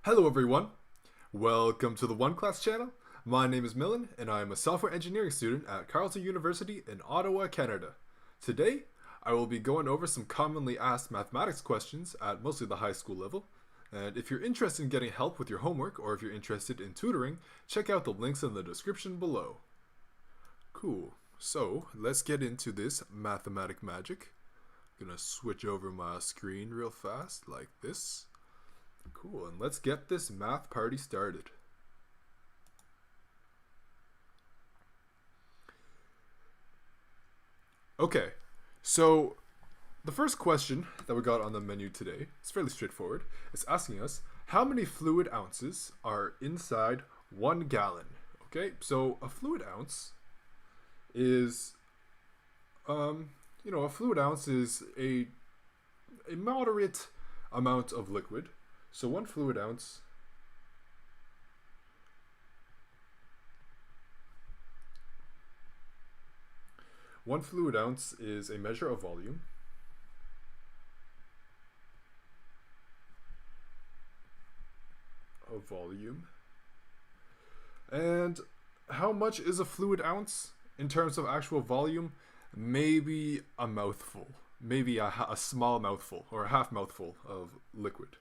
Hello everyone, welcome to the OneClass channel. My name is Millan and I am a software engineering student at Carleton University in Ottawa, Canada. Today, I will be going over some commonly asked mathematics questions at mostly the high school level. And if you're interested in getting help with your homework or if you're interested in tutoring, check out the links in the description below. Cool, so let's get into this mathematic magic. I'm gonna switch over my screen real fast like this. Cool, and let's get this math party started. Okay, so the first question that we got on the menu today is fairly straightforward. It's asking us how many fluid ounces are inside 1 gallon. Okay, so a fluid ounce is, a fluid ounce is a moderate amount of liquid. So one fluid ounce is a measure of volume. And how much is a fluid ounce in terms of actual volume? Maybe a mouthful, maybe a small mouthful or a half mouthful of liquid.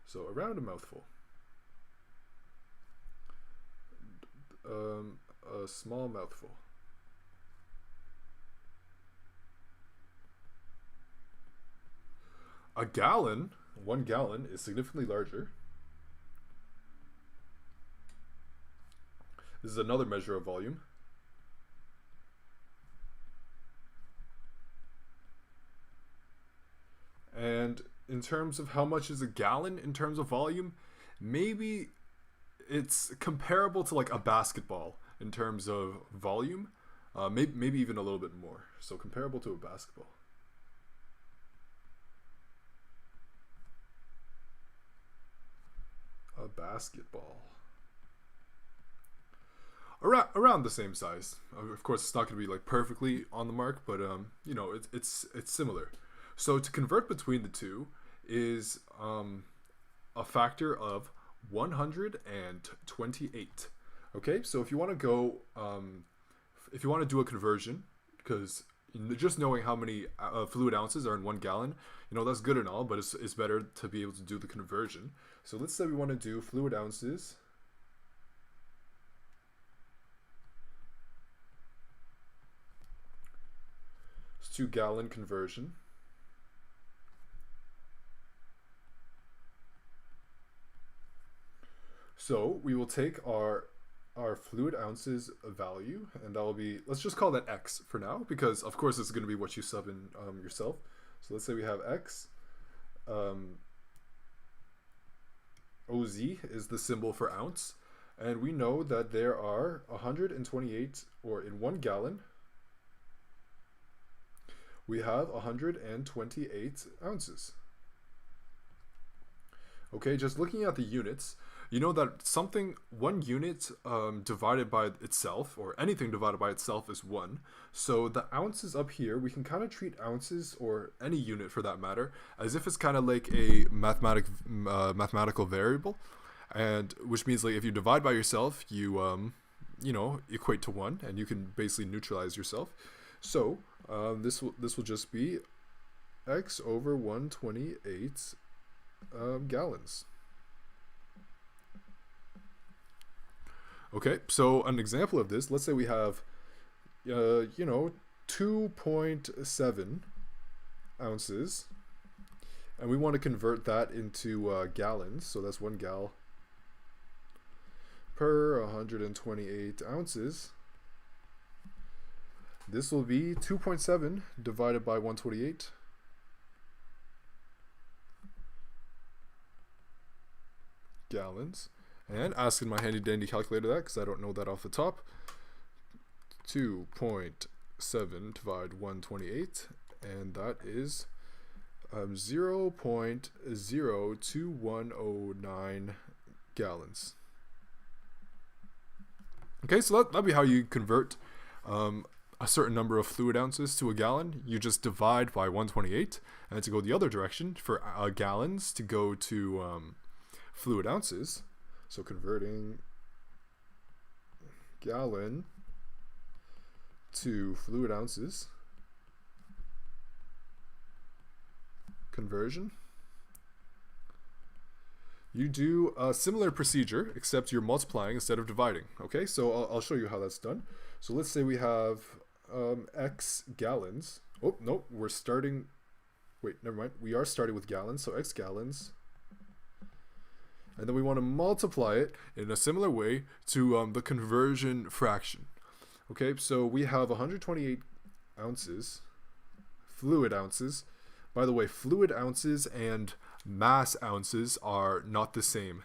So around a mouthful. A small mouthful. A gallon, 1 gallon, is significantly larger. This is another measure of volume. And in terms of how much is a gallon in terms of volume, maybe it's comparable to like a basketball in terms of volume, maybe even a little bit more. So comparable to a basketball. A basketball. Around the same size. Of course, it's not going to be like perfectly on the mark, but it's similar. So to convert between the two is a factor of 128. Okay, so if you want to go, if you want to do a conversion, because just knowing how many fluid ounces are in 1 gallon, that's good and all, but it's better to be able to do the conversion. So let's say we want to do fluid ounces to gallon conversion. So we will take our fluid ounces value, and that will be, let's just call that x for now, because of course it's going to be what you sub in yourself. So let's say we have x. OZ is the symbol for ounce, and we know that there are 128, or in 1 gallon, we have 128 ounces. Okay, just looking at the units, you know that 1 unit divided by itself, or anything divided by itself, is 1. So the ounces up here, we can kind of treat ounces, or any unit for that matter, as if it's kind of like a mathematical variable, and which means like if you divide by yourself, you equate to 1, and you can basically neutralize yourself. So this will just be x over 128 gallons. Okay, so an example of this, let's say we have, 2.7 ounces, and we want to convert that into gallons, so that's 1 gal per 128 ounces. This will be 2.7 divided by 128. Gallons. And asking my handy dandy calculator that, because I don't know that off the top. 2.7 divide 128, and that is 0.02109 gallons. Okay, so that'd be how you convert a certain number of fluid ounces to a gallon. You just divide by 128, and to go the other direction for gallons to go to fluid ounces, so converting gallon to fluid ounces, conversion, you do a similar procedure, except you're multiplying instead of dividing. Okay, so I'll show you how that's done. So let's say we have X gallons. Oh, no, we're starting, wait, never mind. We are starting with gallons, so X gallons. And then we want to multiply it in a similar way to the conversion fraction. Okay, so we have 128 ounces, fluid ounces. By the way, fluid ounces and mass ounces are not the same.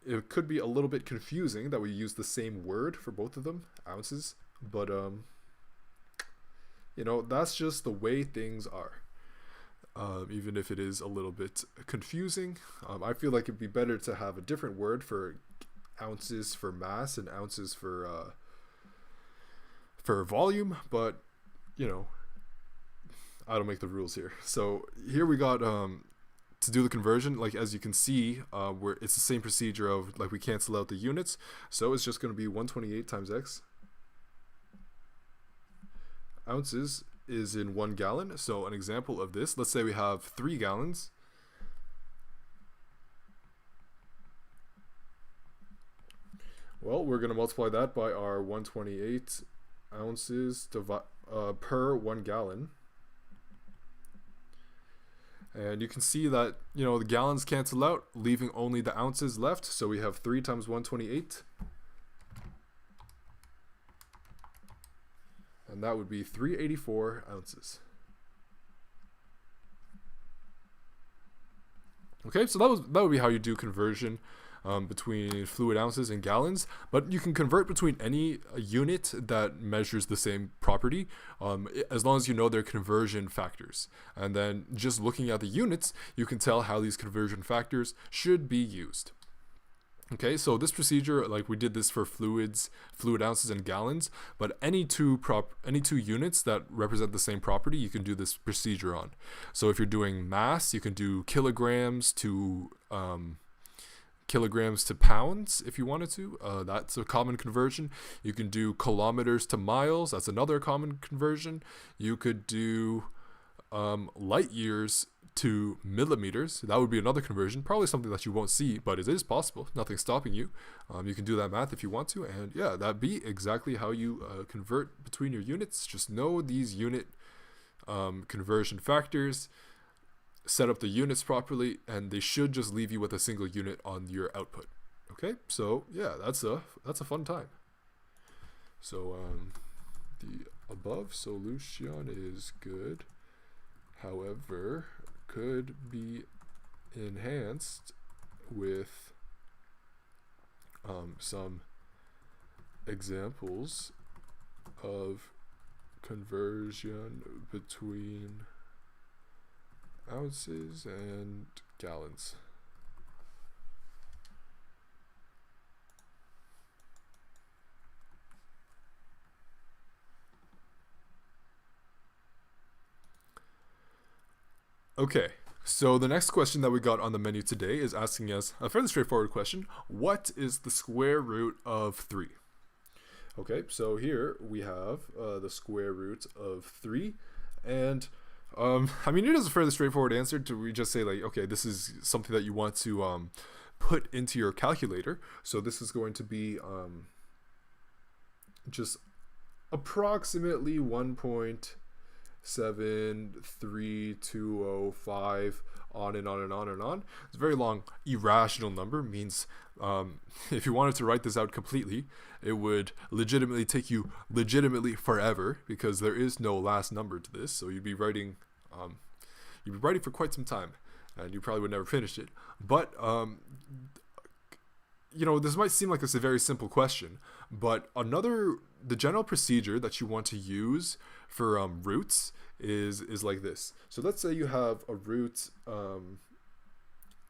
It could be a little bit confusing that we use the same word for both of them, ounces, but you know, that's just the way things are. Even if it is a little bit confusing, I feel like it'd be better to have a different word for ounces for mass and ounces for volume, but you know, I don't make the rules here. So here we got to do the conversion, like as you can see, where it's the same procedure of like we cancel out the units, so it's just going to be 128 times X. Ounces is in 1 gallon. So an example of this, let's say we have 3 gallons. Well, we're going to multiply that by our 128 ounces per 1 gallon. And you can see that, you know, the gallons cancel out, leaving only the ounces left. So we have 3 times 128. And that would be 384 ounces. Okay, so that would be how you do conversion between fluid ounces and gallons. But you can convert between any unit that measures the same property, as long as you know their conversion factors. And then just looking at the units, you can tell how these conversion factors should be used. Okay, so this procedure, like we did this for fluid ounces and gallons, but any two units that represent the same property, you can do this procedure on. So if you're doing mass, you can do kilograms to pounds if you wanted to. That's a common conversion. You can do kilometers to miles. That's another common conversion. You could do light years to millimeters. That would be another conversion. Probably something that you won't see, but it is possible. Nothing's stopping you. You can do that math if you want to. And yeah, that'd be exactly how you convert between your units. Just know these unit conversion factors, set up the units properly, and they should just leave you with a single unit on your output. Okay, so yeah, that's a fun time. So the above solution is good, however, could be enhanced with some examples of conversion between ounces and gallons. Okay, so the next question that we got on the menu today is asking us a fairly straightforward question. What is the square root of 3? Okay, so here we have the square root of 3, and I mean, it is a fairly straightforward answer. We just say like, okay, this is something that you want to put into your calculator. So this is going to be just approximately 1.73205, on and on and on and on. It's a very long irrational number. Means if you wanted to write this out completely, it would legitimately take you forever, because there is no last number to this. So you'd be writing for quite some time, and you probably would never finish it. But you know, this might seem like it's a very simple question, but the general procedure that you want to use for roots is like this. So let's say you have a root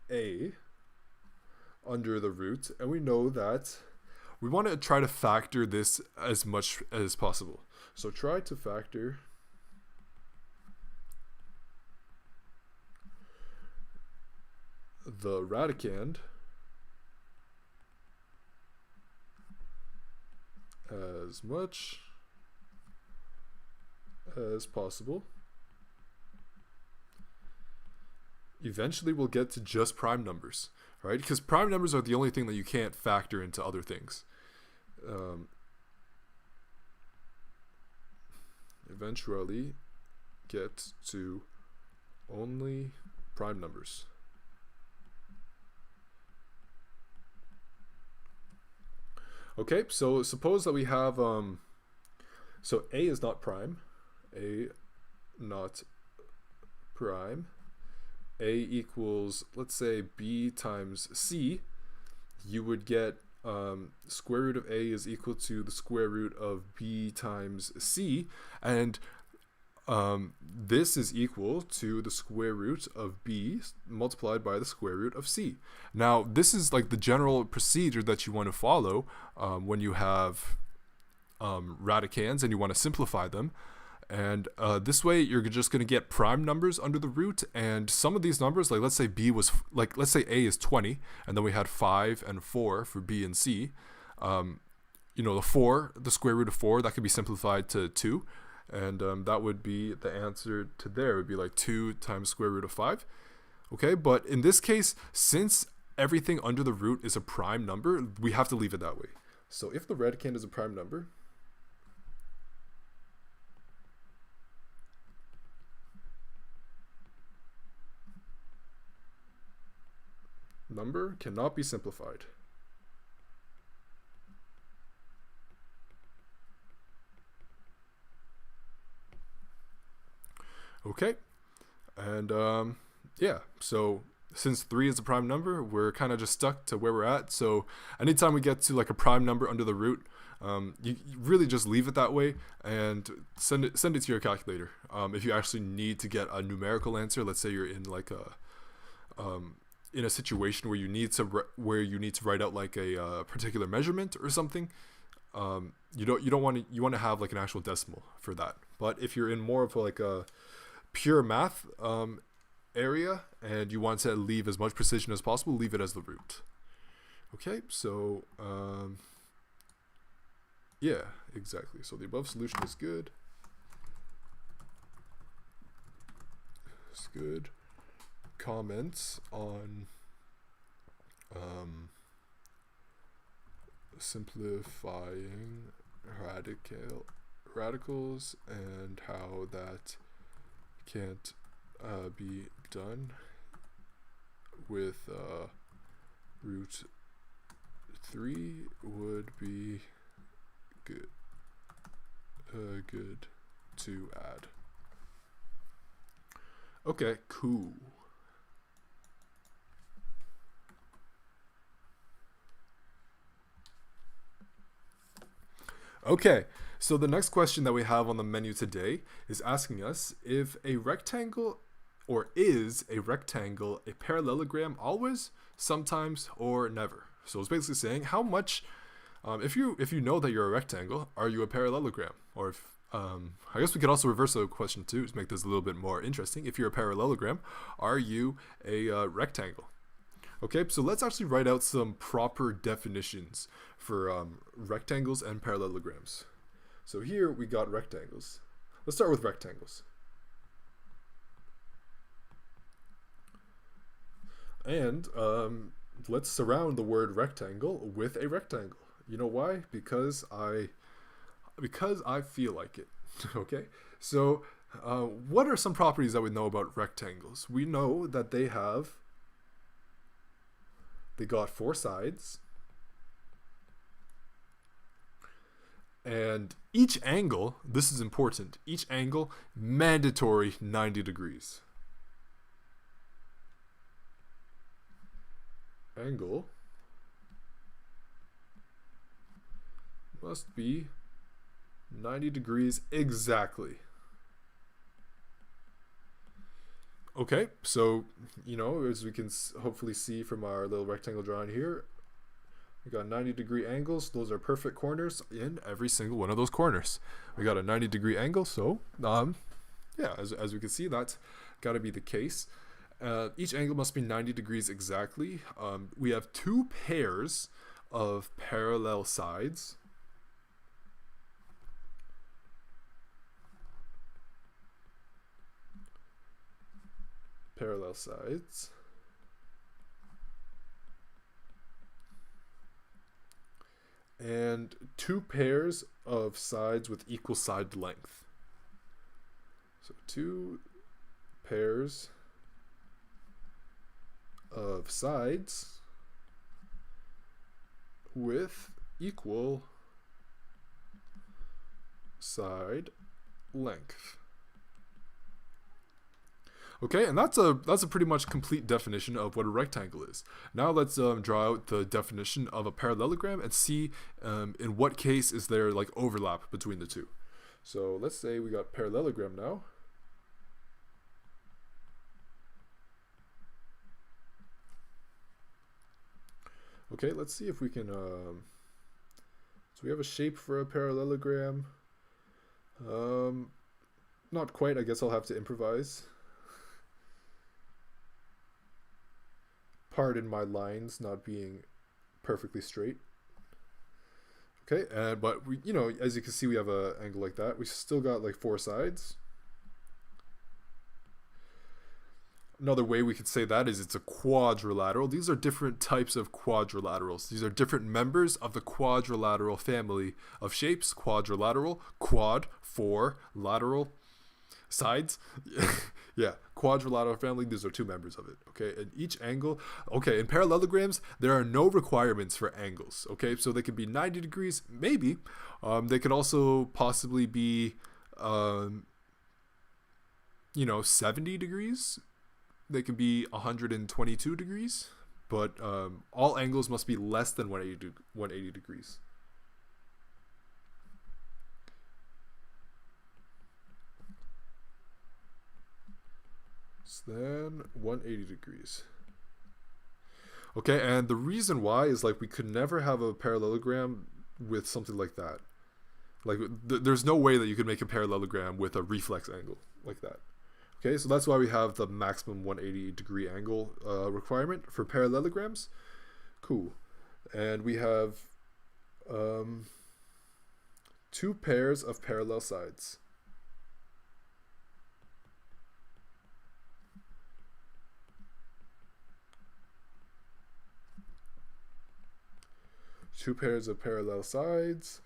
a under the root, and we know that we want to try to factor this as much as possible. So try to factor the radicand as much as possible. Eventually we'll get to just prime numbers, right? Because prime numbers are the only thing that you can't factor into other things. Eventually get to only prime numbers. Okay, so suppose that we have so A is not prime. A not prime. A equals, let's say, B times C. You would get square root of A is equal to the square root of B times C, and this is equal to the square root of B multiplied by the square root of C. Now, this is like the general procedure that you want to follow when you have radicands and you want to simplify them. And this way, you're just going to get prime numbers under the root. And some of these numbers, like let's say B was, like let's say A is 20, and then we had 5 and 4 for B and C. You know, the square root of 4, that could be simplified to 2. And that would be the answer to there. It would be like 2 times square root of 5. Okay, but in this case, since everything under the root is a prime number, we have to leave it that way. So if the radicand is a prime number, number cannot be simplified. Okay, and yeah, so since 3 is a prime number, we're kind of just stuck to where we're at. So anytime we get to like a prime number under the root, you really just leave it that way and send it to your calculator. If you actually need to get a numerical answer, let's say you're in like in a situation where you need to write out like a particular measurement or something, you want to have like an actual decimal for that. But if you're in more of like a pure math area and you want to leave as much precision as possible, leave it as the root. Okay, so yeah, exactly. So the above solution is good. It's good. Comments on simplifying radicals and how that can't be done with root 3 would be good to add. Okay, cool. Okay, so the next question that we have on the menu today is asking us if a rectangle, or is a rectangle a parallelogram always, sometimes, or never. So it's basically saying how much, if you know that you're a rectangle, are you a parallelogram? Or if, I guess we could also reverse the question too to make this a little bit more interesting. If you're a parallelogram, are you a rectangle? Okay, so let's actually write out some proper definitions for rectangles and parallelograms. So here we got rectangles. Let's start with rectangles. And let's surround the word rectangle with a rectangle. You know why? Because I feel like it. Okay, so what are some properties that we know about rectangles? We know that they got 4 sides, and each angle, this is important, each angle mandatory 90 degrees. Angle must be 90 degrees exactly. Okay, so, you know, as we can hopefully see from our little rectangle drawing here, we got 90-degree angles. Those are perfect corners in every single one of those corners. We got a 90-degree angle, so, yeah, as we can see, that's got to be the case. Each angle must be 90 degrees exactly. We have two pairs of parallel sides. Parallel sides. And two pairs of sides with equal side length. So two pairs of sides with equal side length. Okay, and that's a pretty much complete definition of what a rectangle is. Now let's draw out the definition of a parallelogram and see in what case is there like overlap between the two. So let's say we got parallelogram now. Okay, let's see if we can, so we have a shape for a parallelogram. Not quite, I guess I'll have to improvise. Pardon my lines not being perfectly straight. Okay, but we, you know, as you can see, we have an angle like that. We still got like four sides. Another way we could say that is it's a quadrilateral. These are different types of quadrilaterals. These are different members of the quadrilateral family of shapes. Quadrilateral, quad, four, lateral, sides. Yeah, quadrilateral family, these are two members of it. Okay, and each angle, okay, in parallelograms, there are no requirements for angles. Okay, so they could be 90 degrees, maybe. They could also possibly be, 70 degrees. They can be 122 degrees, but all angles must be less than 180 degrees. Then 180 degrees. Okay, and the reason why is like we could never have a parallelogram with something like that. Like there's no way that you could make a parallelogram with a reflex angle like that. Okay, so that's why we have the maximum 180 degree angle requirement for parallelograms. Cool. And we have two pairs of parallel sides. Two pairs of parallel sides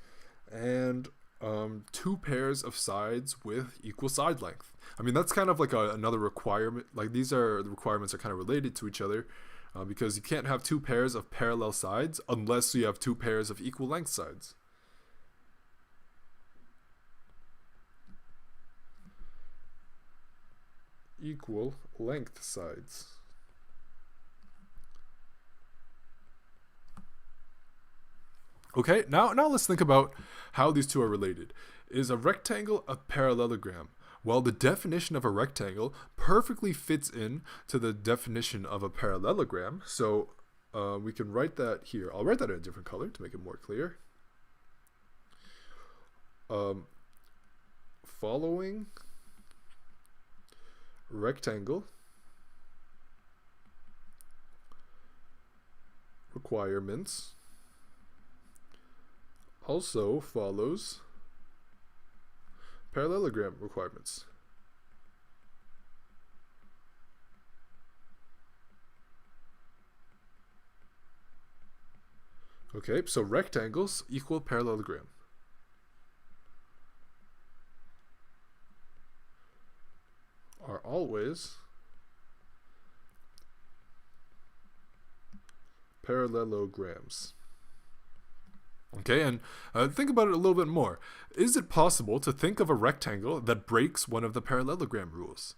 and two pairs of sides with equal side length. I mean, that's kind of like another requirement. Like the requirements are kind of related to each other because you can't have two pairs of parallel sides unless you have two pairs of equal length sides. Equal length sides. Okay, now let's think about how these two are related. Is a rectangle a parallelogram? Well, the definition of a rectangle perfectly fits in to the definition of a parallelogram. So we can write that here. I'll write that in a different color to make it more clear. Following rectangle requirements also follows parallelogram requirements. Okay, so rectangles equal parallelogram. Are always parallelograms. Okay, and think about it a little bit more. Is it possible to think of a rectangle that breaks one of the parallelogram rules?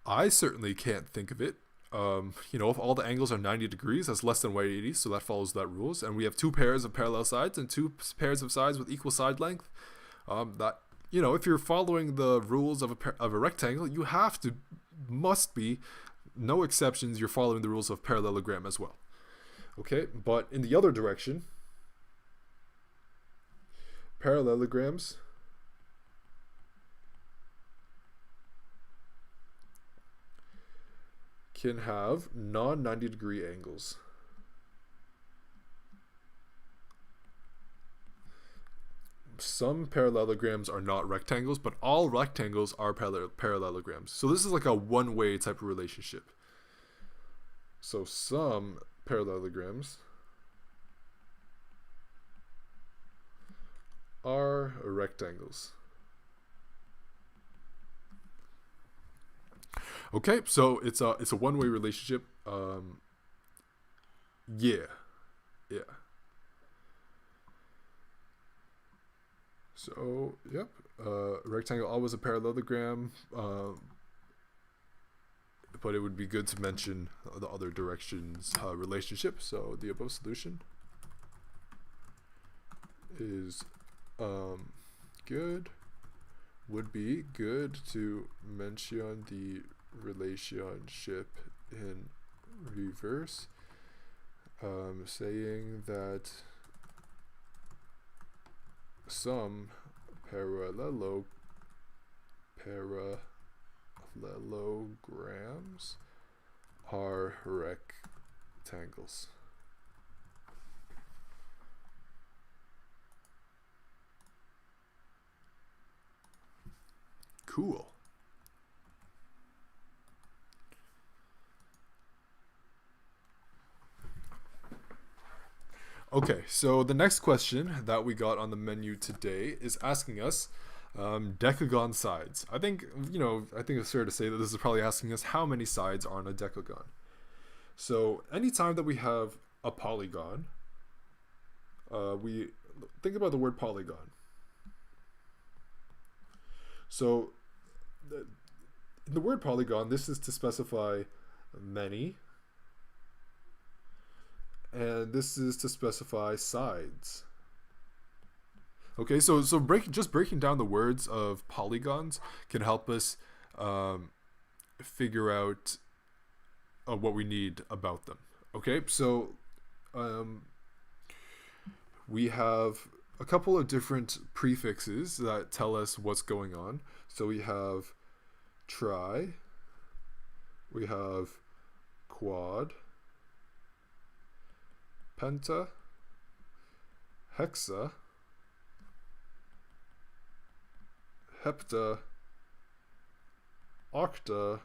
I certainly can't think of it. If all the angles are 90 degrees, that's less than 180, so that follows that rules. And we have two pairs of parallel sides and two pairs of sides with equal side length. If you're following the rules of a rectangle, you must be, no exceptions, you're following the rules of parallelogram as well. Okay, but in the other direction, parallelograms can have non-90 degree angles. Some parallelograms are not rectangles, but all rectangles are parallelograms. So this is like a one-way type of relationship. So some parallelograms are rectangles. Okay, so it's a one-way relationship. Yeah. So, yep, rectangle always a parallelogram, but it would be good to mention the other directions relationship. So the above solution is good. Would be good to mention the relationship in reverse, saying that some parallelograms are rectangles. Cool. Okay, so the next question that we got on the menu today is asking us decagon sides. I think it's fair to say that this is probably asking us how many sides are on a decagon. So anytime that we have a polygon, we think about the word polygon. So in the word polygon, this is to specify many, and this is to specify sides. Okay, so breaking down the words of polygons can help us figure out what we need about them. Okay, so we have a couple of different prefixes that tell us what's going on. So we have tri, we have quad, penta, hexa, hepta, octa,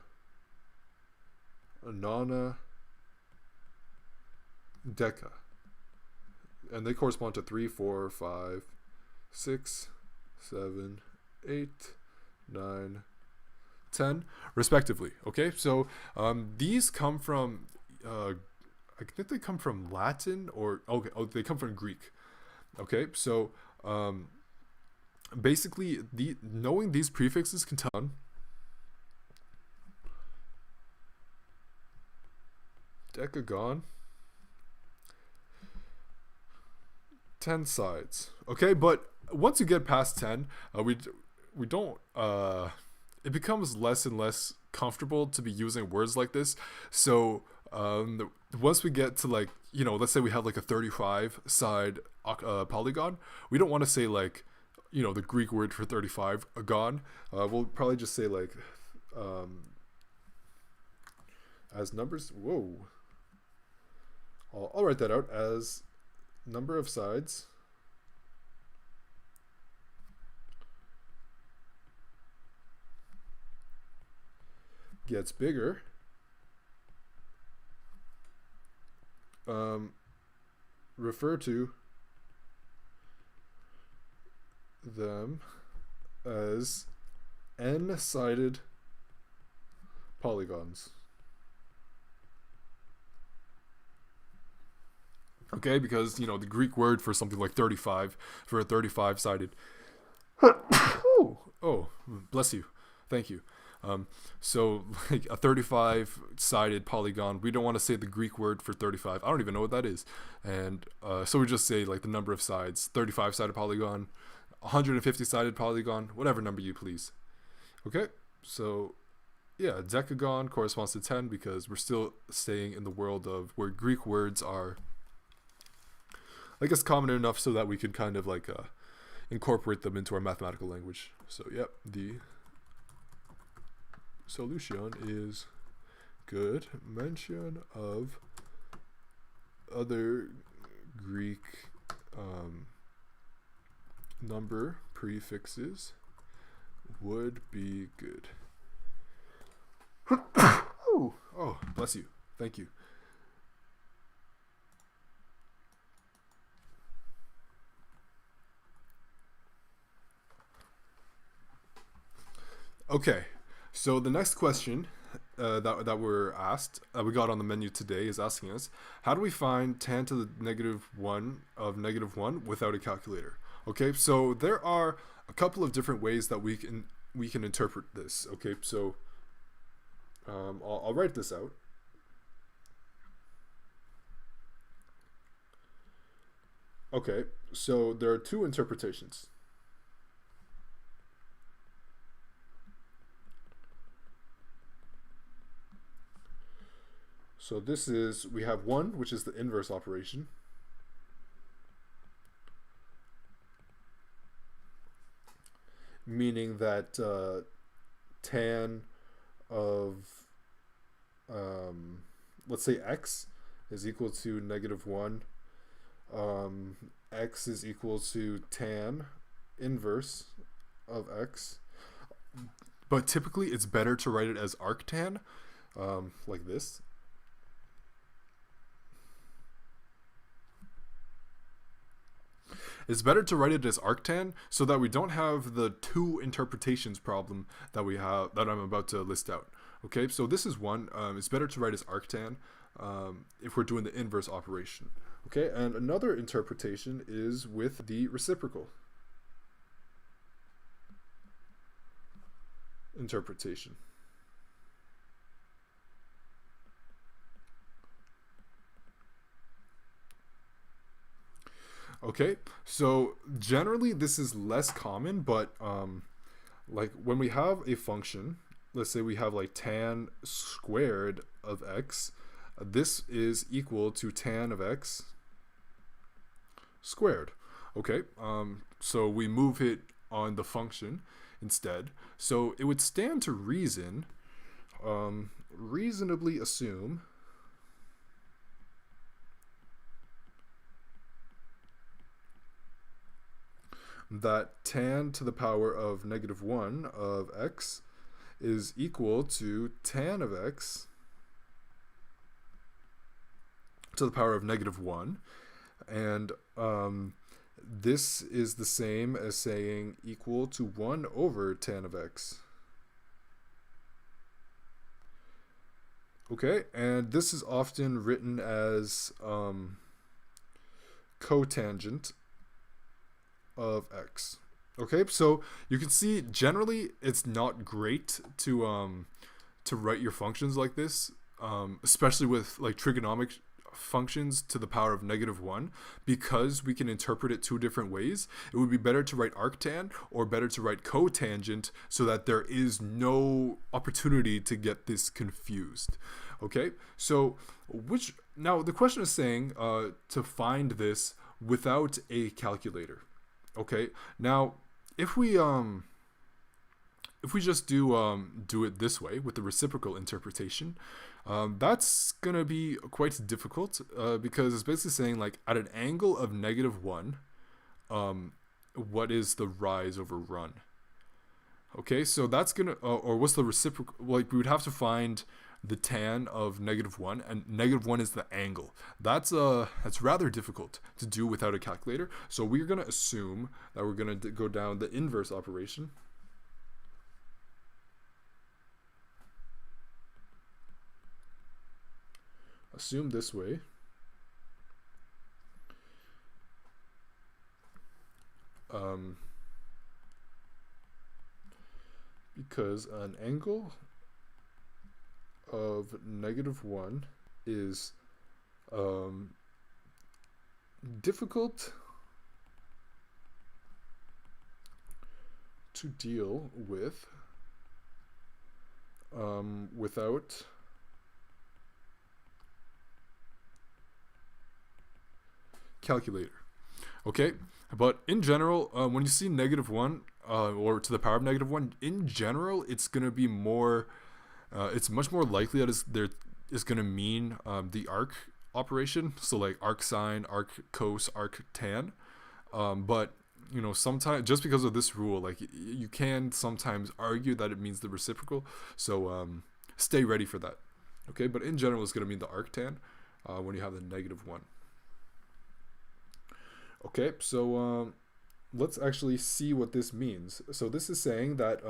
nona, deca. And they correspond to 3, 4, 5, 6, 7, 8, 9, 10, respectively. Okay, so these come from, I think they come from Latin or, they come from Greek. Okay, so basically, knowing these prefixes can tell decagon 10 sides. Okay, but once you get past 10, we don't it becomes less and less comfortable to be using words like this. So once we get to, like, let's say we have like a 35 side polygon, we don't want to say like, the Greek word for 35, agon. We'll probably just say like as numbers. Whoa, I'll write that out as number of sides gets bigger, refer to them as n-sided polygons. Okay, because the Greek word for something like 35, for a 35-sided oh, bless you, thank you. So like a 35-sided polygon, we don't want to say the Greek word for 35. I don't even know what that is. And so we just say like the number of sides, 35-sided polygon, 150-sided polygon, whatever number you please. Okay, so yeah, decagon corresponds to 10 because we're still staying in the world of where Greek words are, I guess, common enough so that we can kind of like incorporate them into our mathematical language. So yep, the solution is good mention of other Greek number prefixes would be good. Oh, bless you. Thank you. Okay, so the next question that we're asked, we got on the menu today, is asking us, how do we find tan to the -1 of -1 without a calculator? Okay, so there are a couple of different ways that we can interpret this. Okay, so I'll write this out. Okay, so there are two interpretations. So this is, we have one, which is the inverse operation. Meaning that tan of, let's say x is equal to -1. X is equal to tan inverse of x. But typically it's better to write it as arctan, like this. It's better to write it as arctan so that we don't have the two interpretations problem that we have, that I'm about to list out. Okay, so this is one. It's better to write as arctan if we're doing the inverse operation. Okay, and another interpretation is with the reciprocal interpretation. Okay, so generally this is less common, but like when we have a function, let's say we have like tan squared of x, this is equal to tan of x squared. Okay, so we move it on the function instead. So it would stand to reason, reasonably assume that tan to the power of -1 of x is equal to tan of x to the power of -1, and this is the same as saying equal to 1 over tan of x. Okay, and this is often written as cotangent of x. Okay, so you can see generally it's not great to write your functions like this, especially with like trigonomic functions to the power of -1, because we can interpret it two different ways. It would be better to write arctan or better to write cotangent so that there is no opportunity to get this confused. Okay, so now the question is saying to find this without a calculator. Okay, now if we just do it this way with the reciprocal interpretation, that's gonna be quite difficult because it's basically saying like at an angle of -1, what is the rise over run? Okay, so that's gonna or what's the reciprocal? Like we would have to find the tan of -1, and -1 is the angle. That's rather difficult to do without a calculator. So we're gonna assume that we're gonna go down the inverse operation. Assume this way. Because an angle of -1 is difficult to deal with without calculator. Okay, but in general, when you see -1 or to the power of -1, in general, it's gonna be more it's much more likely that there is going to mean the arc operation, so like arc sine, arc cos, arc tan. But you know, sometimes just because of this rule, like you can sometimes argue that it means the reciprocal. So stay ready for that. Okay, but in general, it's going to mean the arctan when you have the -1. Okay, so let's actually see what this means. So this is saying that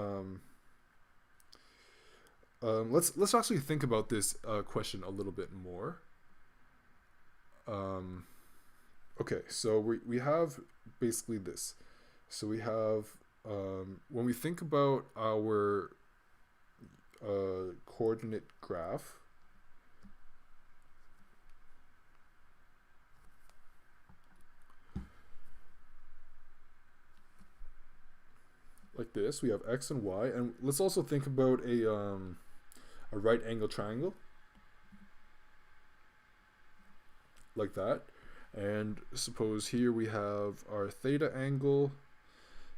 let's actually think about this question a little bit more. Okay, so we have basically this. So we have when we think about our coordinate graph, like this, we have x and y, and let's also think about a right angle triangle, like that. And suppose here we have our theta angle,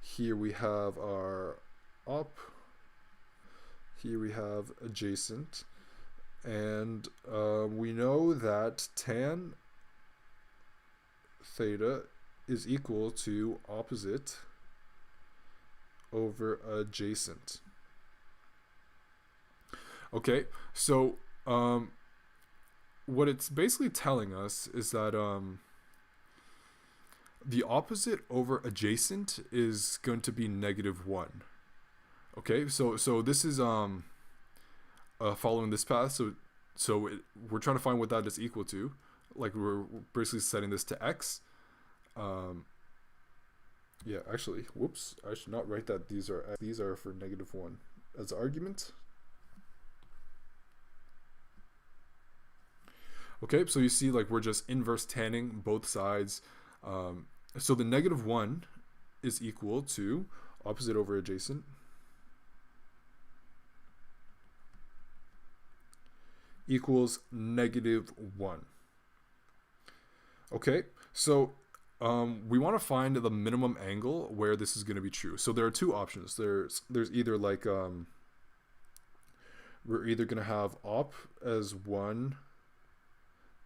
here we have our op, here we have adjacent, and we know that tan theta is equal to opposite over adjacent. Okay, so what it's basically telling us is that the opposite over adjacent is going to be -1. Okay, so this is following this path. We're trying to find what that is equal to. Like we're basically setting this to x. Yeah, actually, whoops, I should not write that these are for -1 as argument. Okay, so you see, like we're just inverse tanning both sides. So the -1 is equal to opposite over adjacent equals -1. Okay, so we want to find the minimum angle where this is going to be true. So there are two options. There's either like we're either going to have op as 1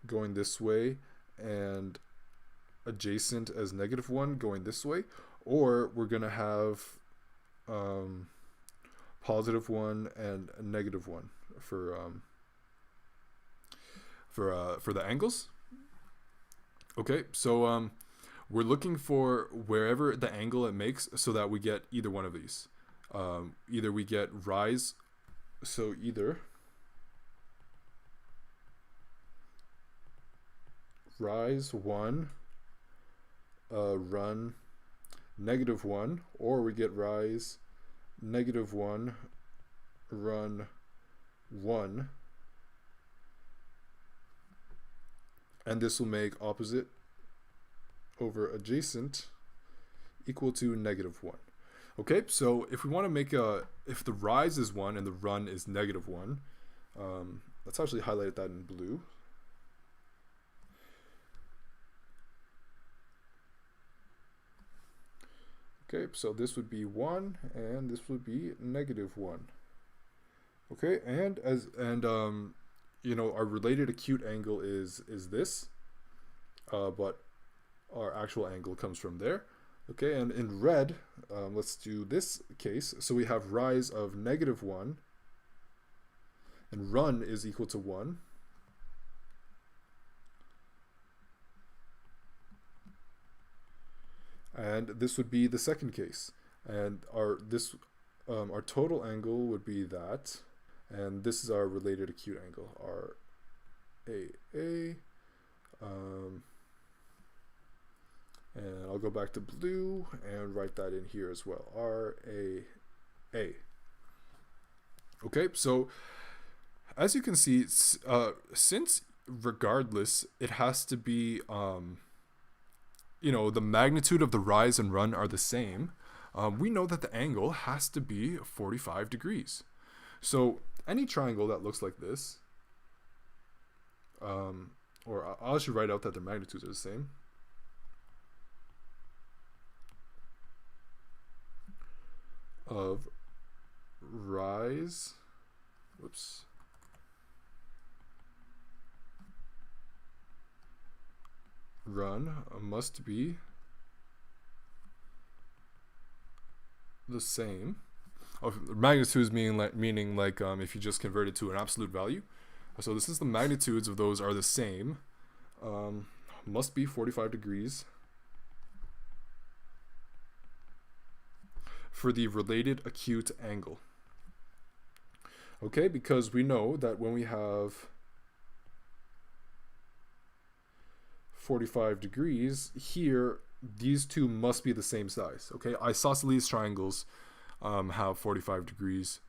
going this way and adjacent as -1 going this way, or we're going to have +1 and -1 for the angles. Okay, so we're looking for wherever the angle it makes so that we get either one of these. Either we get rise, so either rise 1, run -1, or we get rise -1, run 1, and this will make opposite over adjacent equal to -1. Okay, so if we want to make if the rise is 1 and the run is -1, let's actually highlight that in blue. Okay, so this would be 1 and this would be -1. Okay, and you know, our related acute angle is this, but our actual angle comes from there. Okay, and in red, let's do this case. So we have rise of -1 and run is equal to 1. And this would be the second case, and our total angle would be that, and this is our related acute angle, our AA, and I'll go back to blue and write that in here as well, RAA. Okay, so as you can see, since regardless it has to be you know, the magnitude of the rise and run are the same, we know that the angle has to be 45 degrees. So any triangle that looks like this, or I'll actually write out that the magnitudes are the same. Of rise Whoops. Run must be the same. Oh, magnitudes meaning like if you just convert it to an absolute value. So this is the magnitudes of those are the same. Must be 45 degrees for the related acute angle. Okay, because we know that when we have 45 degrees here, these two must be the same size. Okay, isosceles triangles have 45 degrees,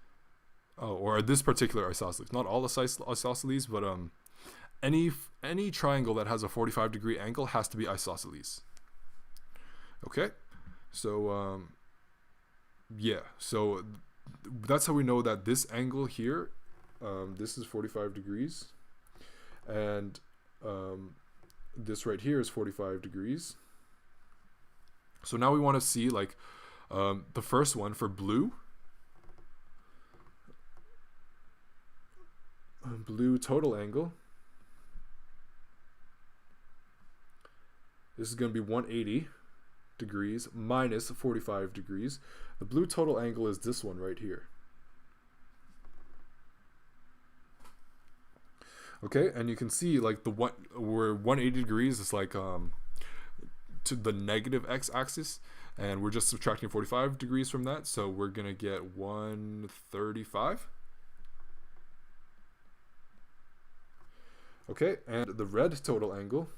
or this particular isosceles, not all isosceles, but any triangle that has a 45 degree angle has to be isosceles. Okay, so yeah, so that's how we know that this angle here, this is 45 degrees, and this right here is 45 degrees. So now we want to see like the first one for blue total angle. This is going to be 180 degrees minus 45 degrees. The blue total angle is this one right here. Okay, and you can see like where 180 degrees is like to the negative x-axis, and we're just subtracting 45 degrees from that, so we're gonna get 135. Okay, and the red total angle,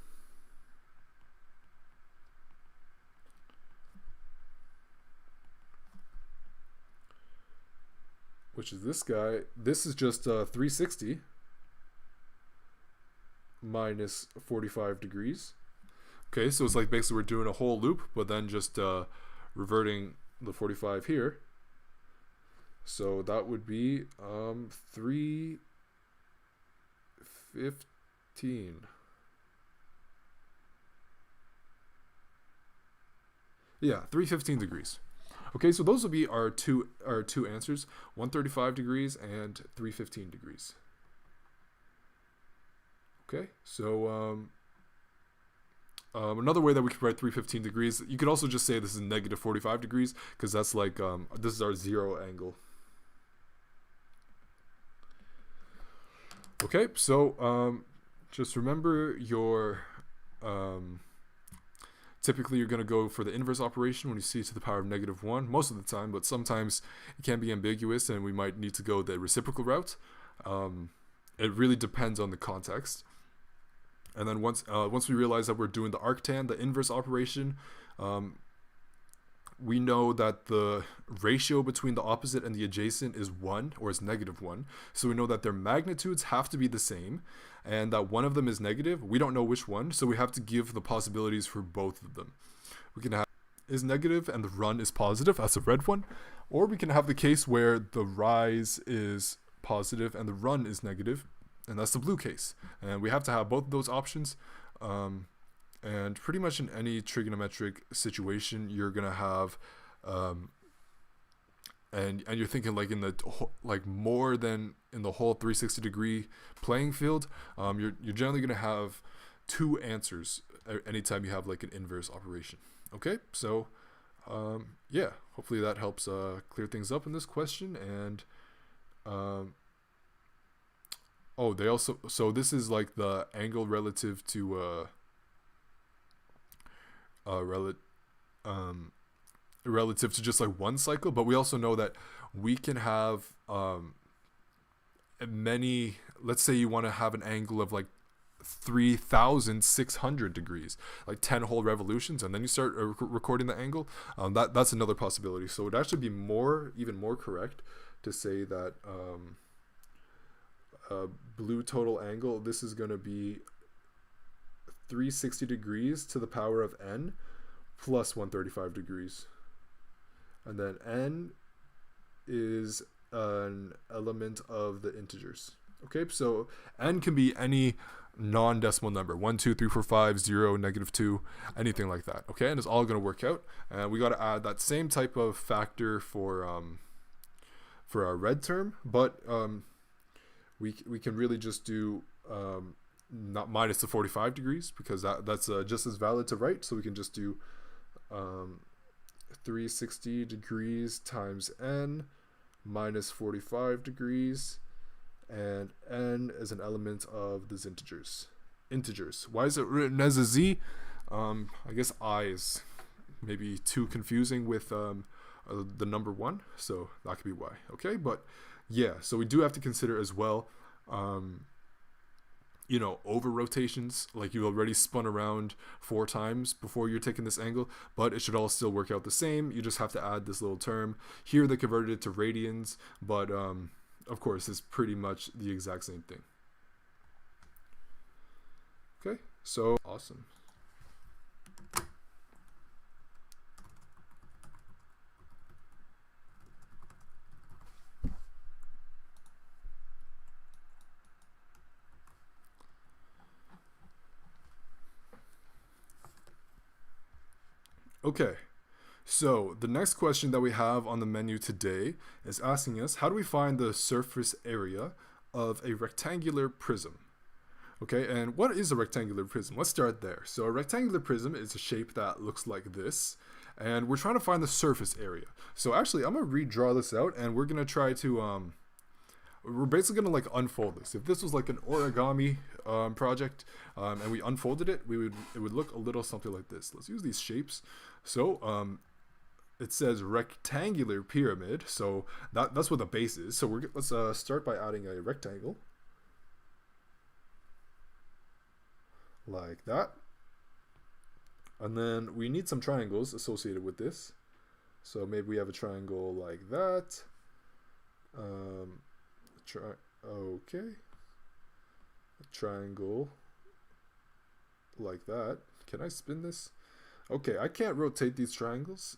which is this guy, this is just 360 minus 45 degrees. Okay, so it's like basically we're doing a whole loop, but then just reverting the 45 here. So that would be 315. Yeah, 315 degrees. Okay, so those will be our two answers, 135 degrees and 315 degrees. Okay, so another way that we could write 315 degrees, you could also just say this is negative 45 degrees, because that's like, this is our zero angle. Okay, so just remember your, typically you're going to go for the inverse operation when you see to the power of -1 most of the time, but sometimes it can be ambiguous and we might need to go the reciprocal route. It really depends on the context. And then once we realize that we're doing the arctan, the inverse operation, we know that the ratio between the opposite and the adjacent is 1, or is -1. So we know that their magnitudes have to be the same, and that one of them is negative. We don't know which one, so we have to give the possibilities for both of them. We can have is negative and the run is positive, that's the red one, or we can have the case where the rise is positive and the run is negative, and that's the blue case. And we have to have both of those options. And pretty much in any trigonometric situation, you're gonna have, and you're thinking like in the more than in the whole 360 degree playing field, you're generally gonna have two answers anytime you have like an inverse operation. Okay, so yeah, hopefully that helps clear things up in this question. And oh, they also, so this is like the angle relative to relative to just like one cycle, but we also know that we can have many, let's say you want to have an angle of like 3,600 degrees, like 10 whole revolutions, and then you start recording the angle. That's another possibility. So it would actually be even more correct to say that blue total angle, this is going to be 360 degrees to the power of n plus 135 degrees. And then n is an element of the integers. Okay, so n can be any non-decimal number, 1, 2, 3, 4, 5, 0, -2, anything like that. Okay, and it's all going to work out. And we got to add that same type of factor for our red term, but we can really just do not minus the 45 degrees, because that's just as valid to write. So we can just do 360 degrees times n minus 45 degrees, and n is an element of these integers. Why is it written as a z? I guess I is maybe too confusing with the number 1, so that could be why. Okay, but yeah, so we do have to consider as well you know, over rotations. Like, you already spun around 4 times before you're taking this angle, but it should all still work out the same. You just have to add this little term here. They converted it to radians, but of course it's pretty much the exact same thing. Okay, so awesome. Okay, so the next question that we have on the menu today is asking us, how do we find the surface area of a rectangular prism? Okay, and what is a rectangular prism? Let's start there. So a rectangular prism is a shape that looks like this, and we're trying to find the surface area. So actually, I'm going to redraw this out, and we're going to try to we're basically going to like unfold this. If this was like an origami project, and we unfolded it, it would look a little something like this. Let's use these shapes. So it says rectangular pyramid, so that's what the base is. So let's start by adding a rectangle like that, and then we need some triangles associated with this. So maybe we have a triangle like that. Okay, a triangle like that. Can I spin this? Okay, I can't rotate these triangles,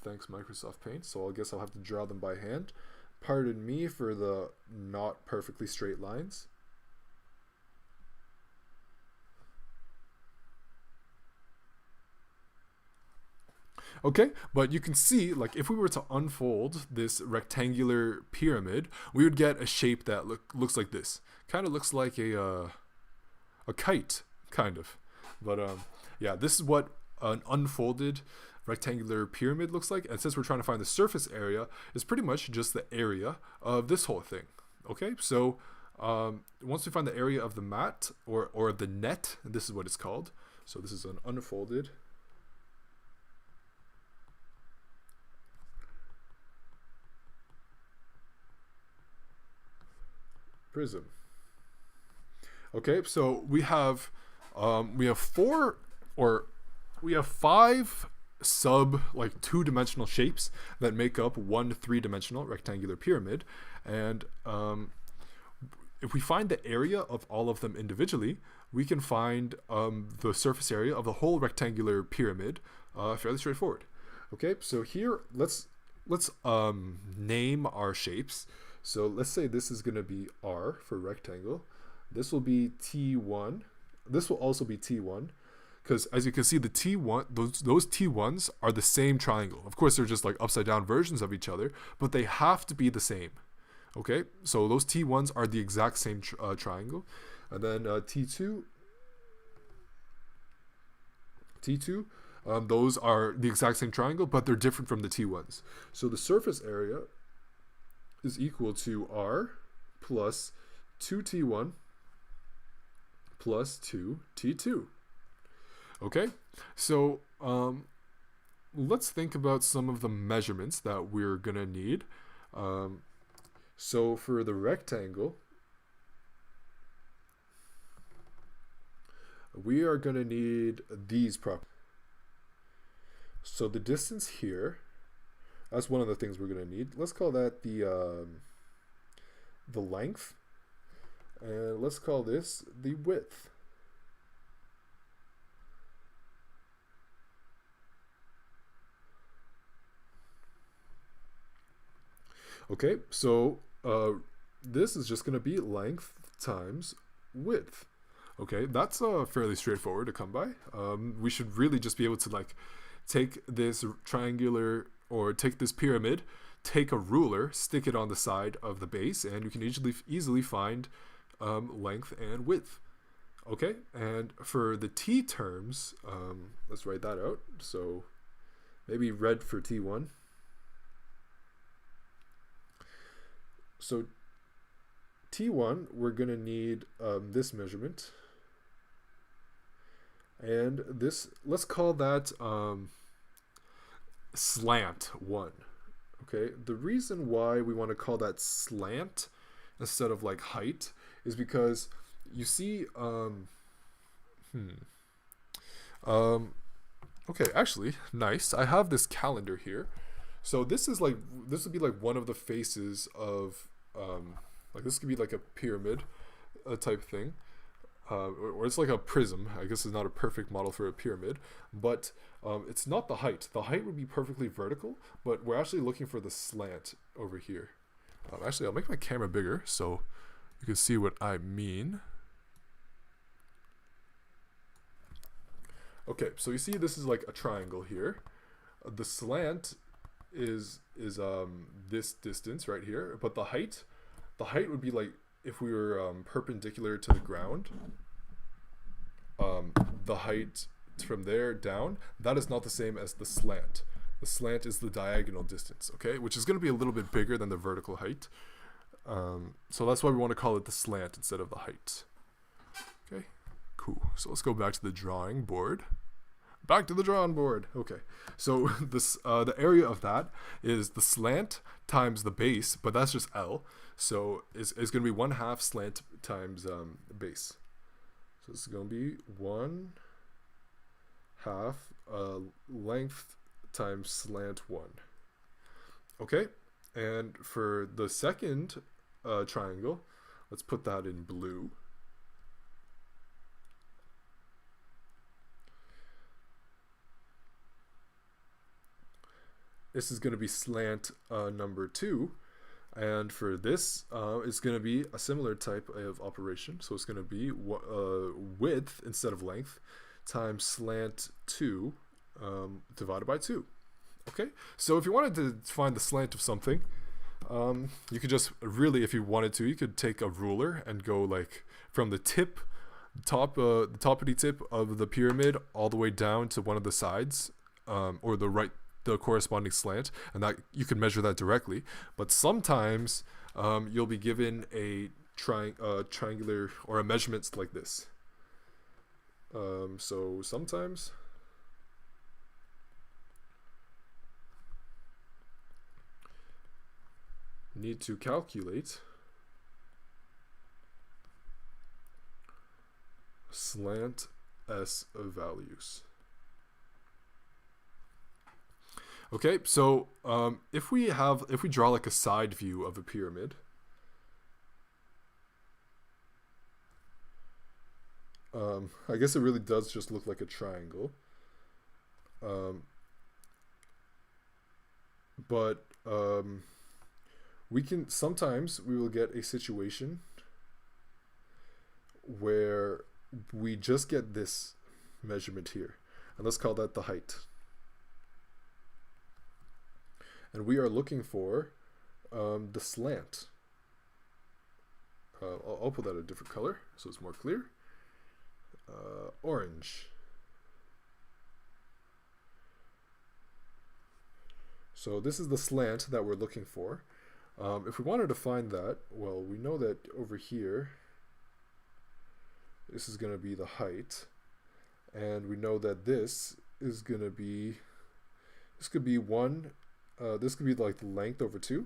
thanks Microsoft Paint, so I guess I'll have to draw them by hand. Pardon me for the not perfectly straight lines. Okay, but you can see, like, if we were to unfold this rectangular pyramid, we would get a shape that looks like this. Kind of looks like a kite, kind of. But yeah, this is what an unfolded rectangular pyramid looks like. And since we're trying to find the surface area, it's pretty much just the area of this whole thing. Okay, so once we find the area of the mat or the net, this is what it's called. So this is an unfolded prism. Okay, so we have 5 sub like 2-dimensional shapes that make up one 3-dimensional rectangular pyramid, and if we find the area of all of them individually, we can find the surface area of the whole rectangular pyramid fairly straightforward. Okay, so here let's name our shapes. So let's say this is going to be R for rectangle. This will be T1. This will also be T1, because as you can see, the T1, those T1s are the same triangle. Of course, they're just like upside down versions of each other, but they have to be the same. Okay, so those T1s are the exact same triangle. And then T2, those are the exact same triangle, but they're different from the T1s. So the surface area is equal to R plus 2T1 plus 2T2. Okay, so let's think about some of the measurements that we're gonna need. So for the rectangle, we are gonna need these properties. So the distance here, that's one of the things we're gonna need. Let's call that the length, and let's call this the width. Okay, so this is just going to be length times width. Okay, that's fairly straightforward to come by. We should really just be able to like take this triangular, or take this pyramid, take a ruler, stick it on the side of the base, and you can easily find length and width. Okay, and for the t terms, let's write that out. So maybe red for t1. So t1, we're going to need this measurement. And this, let's call that slant 1. Okay, the reason why we want to call that slant instead of like height is because you see, okay, actually, nice. I have this calendar here. So this would be like one of the faces of, like this could be like a pyramid type thing. Or it's like a prism. I guess it's not a perfect model for a pyramid, but it's not the height. The height would be perfectly vertical, but we're actually looking for the slant over here. Actually, I'll make my camera bigger so you can see what I mean. Okay, so you see this is like a triangle here. The slant is this distance right here, but the height would be like if we were perpendicular to the ground. The height from there down, that is not the same as the slant. The slant is the diagonal distance, okay, which is going to be a little bit bigger than the vertical height. So that's why we want to call it the slant instead of the height. Okay, cool. So let's go back to the drawing board. Back to the drawing board. Okay, so this the area of that is the slant times the base, but that's just L. So it's going to be 1/2 slant times base. So this is going to be 1/2 length times slant 1. Okay, and for the second triangle, let's put that in blue. This is going to be slant number 2. And for this, it's going to be a similar type of operation. So it's going to be width instead of length times slant 2 divided by 2. Okay, so if you wanted to find the slant of something, you could just really, if you wanted to, you could take a ruler and go like from the tip, the toppity tip of the pyramid all the way down to one of the sides, or the corresponding slant, and that you can measure that directly. But sometimes you'll be given a triangular or a measurement like this. So sometimes need to calculate slant S values. Okay, so if we draw like a side view of a pyramid, I guess it really does just look like a triangle. But sometimes we will get a situation where we just get this measurement here, and let's call that the height. And we are looking for the slant. I'll put that a different color so it's more clear. Orange. So this is the slant that we're looking for. If we wanted to find that, well, we know that over here, this is going to be the height. And we know that this is going to be, this could be this could be like the length over 2.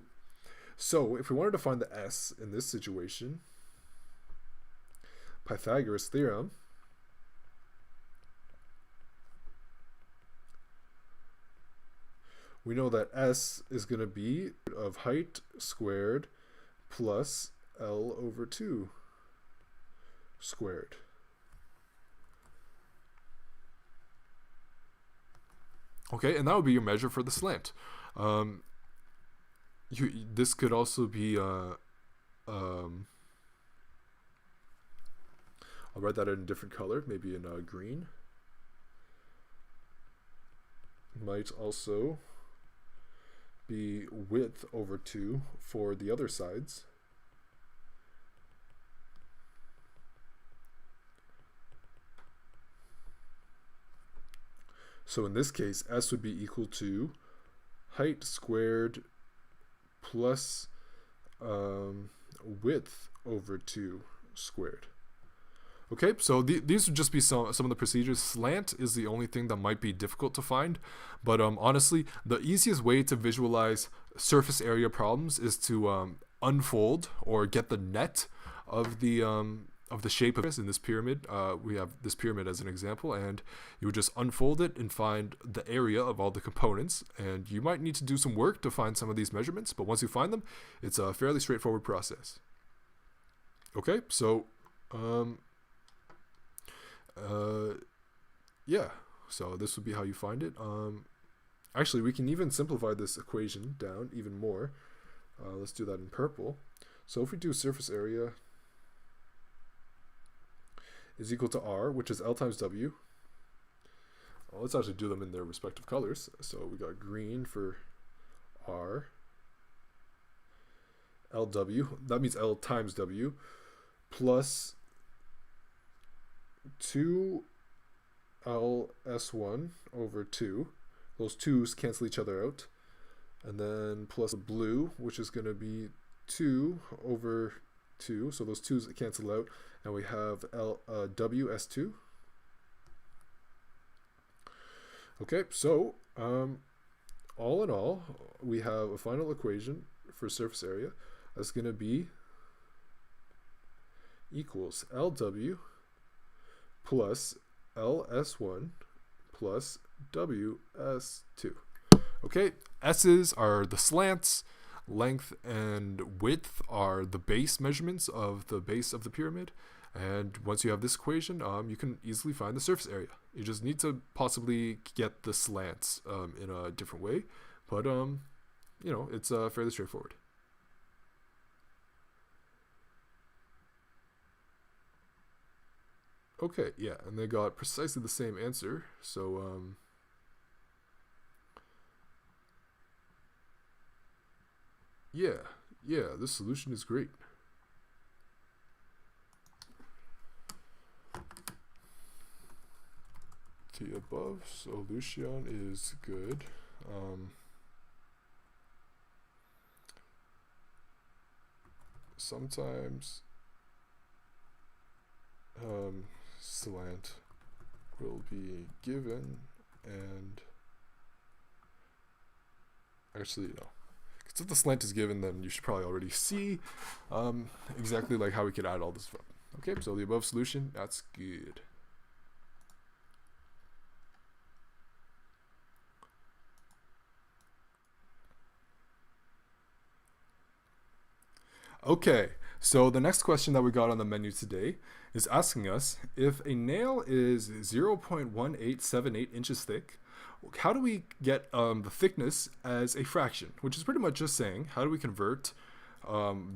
So if we wanted to find the S in this situation, Pythagoras theorem, we know that S is going to be of height squared plus L over 2 squared. Okay, and that would be your measure for the slant. This could also be I'll write that in a different color, maybe in green. Might also be width over 2 for the other sides. So in this case, S would be equal to height squared plus width over 2 squared. Okay, so these would just be some of the procedures. Slant is the only thing that might be difficult to find, but honestly, the easiest way to visualize surface area problems is to unfold or get the net of the shape of this in this pyramid. We have this pyramid as an example, and you would just unfold it and find the area of all the components, and you might need to do some work to find some of these measurements, but once you find them, it's a fairly straightforward process. Okay, so yeah, so this would be how you find it. Actually, we can even simplify this equation down even more. Let's do that in purple. So if we do surface area is equal to R, which is L times W. Well, let's actually do them in their respective colors. So we got green for R, LW, that means L times W, plus 2LS1 over 2. Those 2's cancel each other out. And then plus blue, which is going to be 2 over 2. So those 2's cancel out. And we have WS2. Okay, so all in all, we have a final equation for surface area that's going to be equals LW plus LS1 plus WS2. Okay, S's are the slants, length and width are the base measurements of the base of the pyramid, and once you have this equation, you can easily find the surface area. You just need to possibly get the slants in a different way, but you know, it's fairly straightforward. Okay, yeah, and they got precisely the same answer, so yeah, this solution is great. The above solution is good. Sometimes slant will be given, and actually no, because if the slant is given, then you should probably already see exactly like how we could add all this up. Okay, so the above solution, that's good. Okay, so the next question that we got on the menu today is asking us if a nail is 0.1878 inches thick, how do we get the thickness as a fraction? Which is pretty much just saying, how do we convert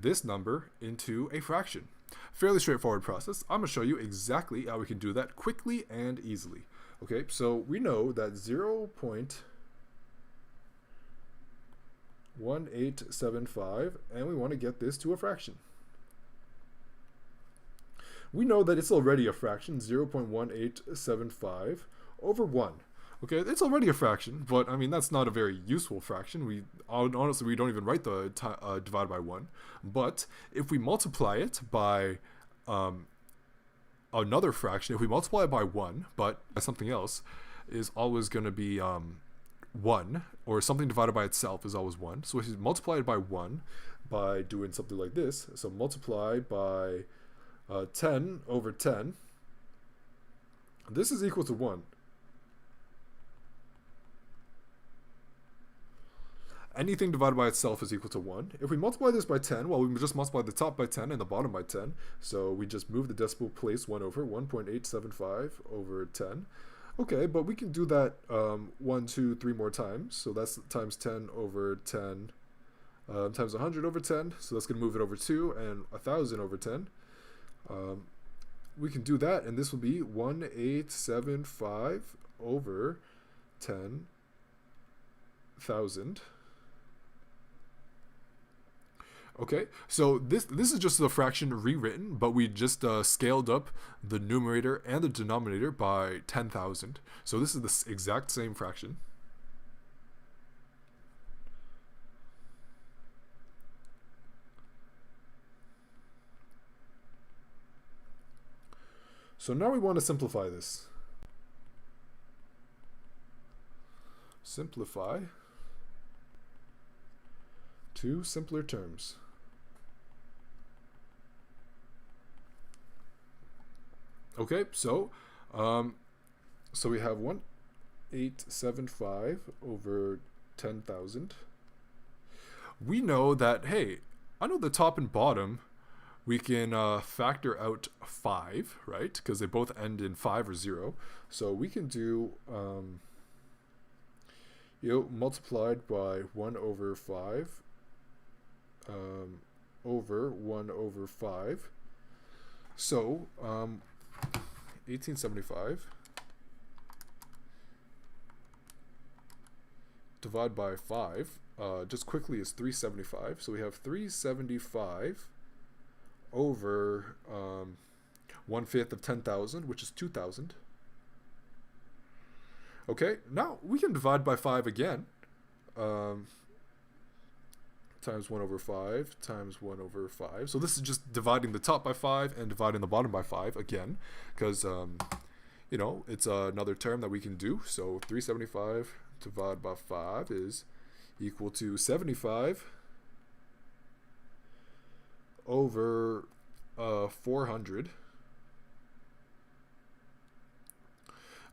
this number into a fraction? Fairly straightforward process. I'm going to show you exactly how we can do that quickly and easily. Okay, so we know that 0.1875, and we want to get this to a fraction. We know that it's already a fraction, 0.1875 over 1. Okay, it's already a fraction, but I mean, that's not a very useful fraction. Honestly, we don't even write the divided by 1. But if we multiply it by another fraction, if we multiply it by 1, but by something else, is always going to be 1, or something divided by itself is always 1. So if you multiply it by 1 by doing something like this, so multiply by 10 over 10, this is equal to 1. Anything divided by itself is equal to 1. If we multiply this by 10, well, we just multiply the top by 10 and the bottom by 10. So we just move the decimal place 1 over, 1.875 over 10. Okay, but we can do that 1, 2, 3 more times. So that's times 10 over 10 times 100 over 10. So that's going to move it over 2, and 1,000 over 10. We can do that, and this will be 1875 over 10,000. Okay, so this is just the fraction rewritten, but we just scaled up the numerator and the denominator by 10,000. So this is the exact same fraction. So now we want to simplify this. Simplify to simpler terms. Okay, so we have 1875 over 10,000. We know that, hey, I know the top and bottom, we can factor out 5, right? Because they both end in 5 or 0. So we can do, multiplied by 1 over 5 over 1 over 5. So 1875 divide by 5 just quickly is 375. So we have 375 over 1/5 of 10,000, which is 2,000. Okay, now we can divide by 5 again. Times 1 over 5 times 1 over 5. So this is just dividing the top by 5 and dividing the bottom by 5 again, because it's another term that we can do. So 375 divided by 5 is equal to 75 over 400.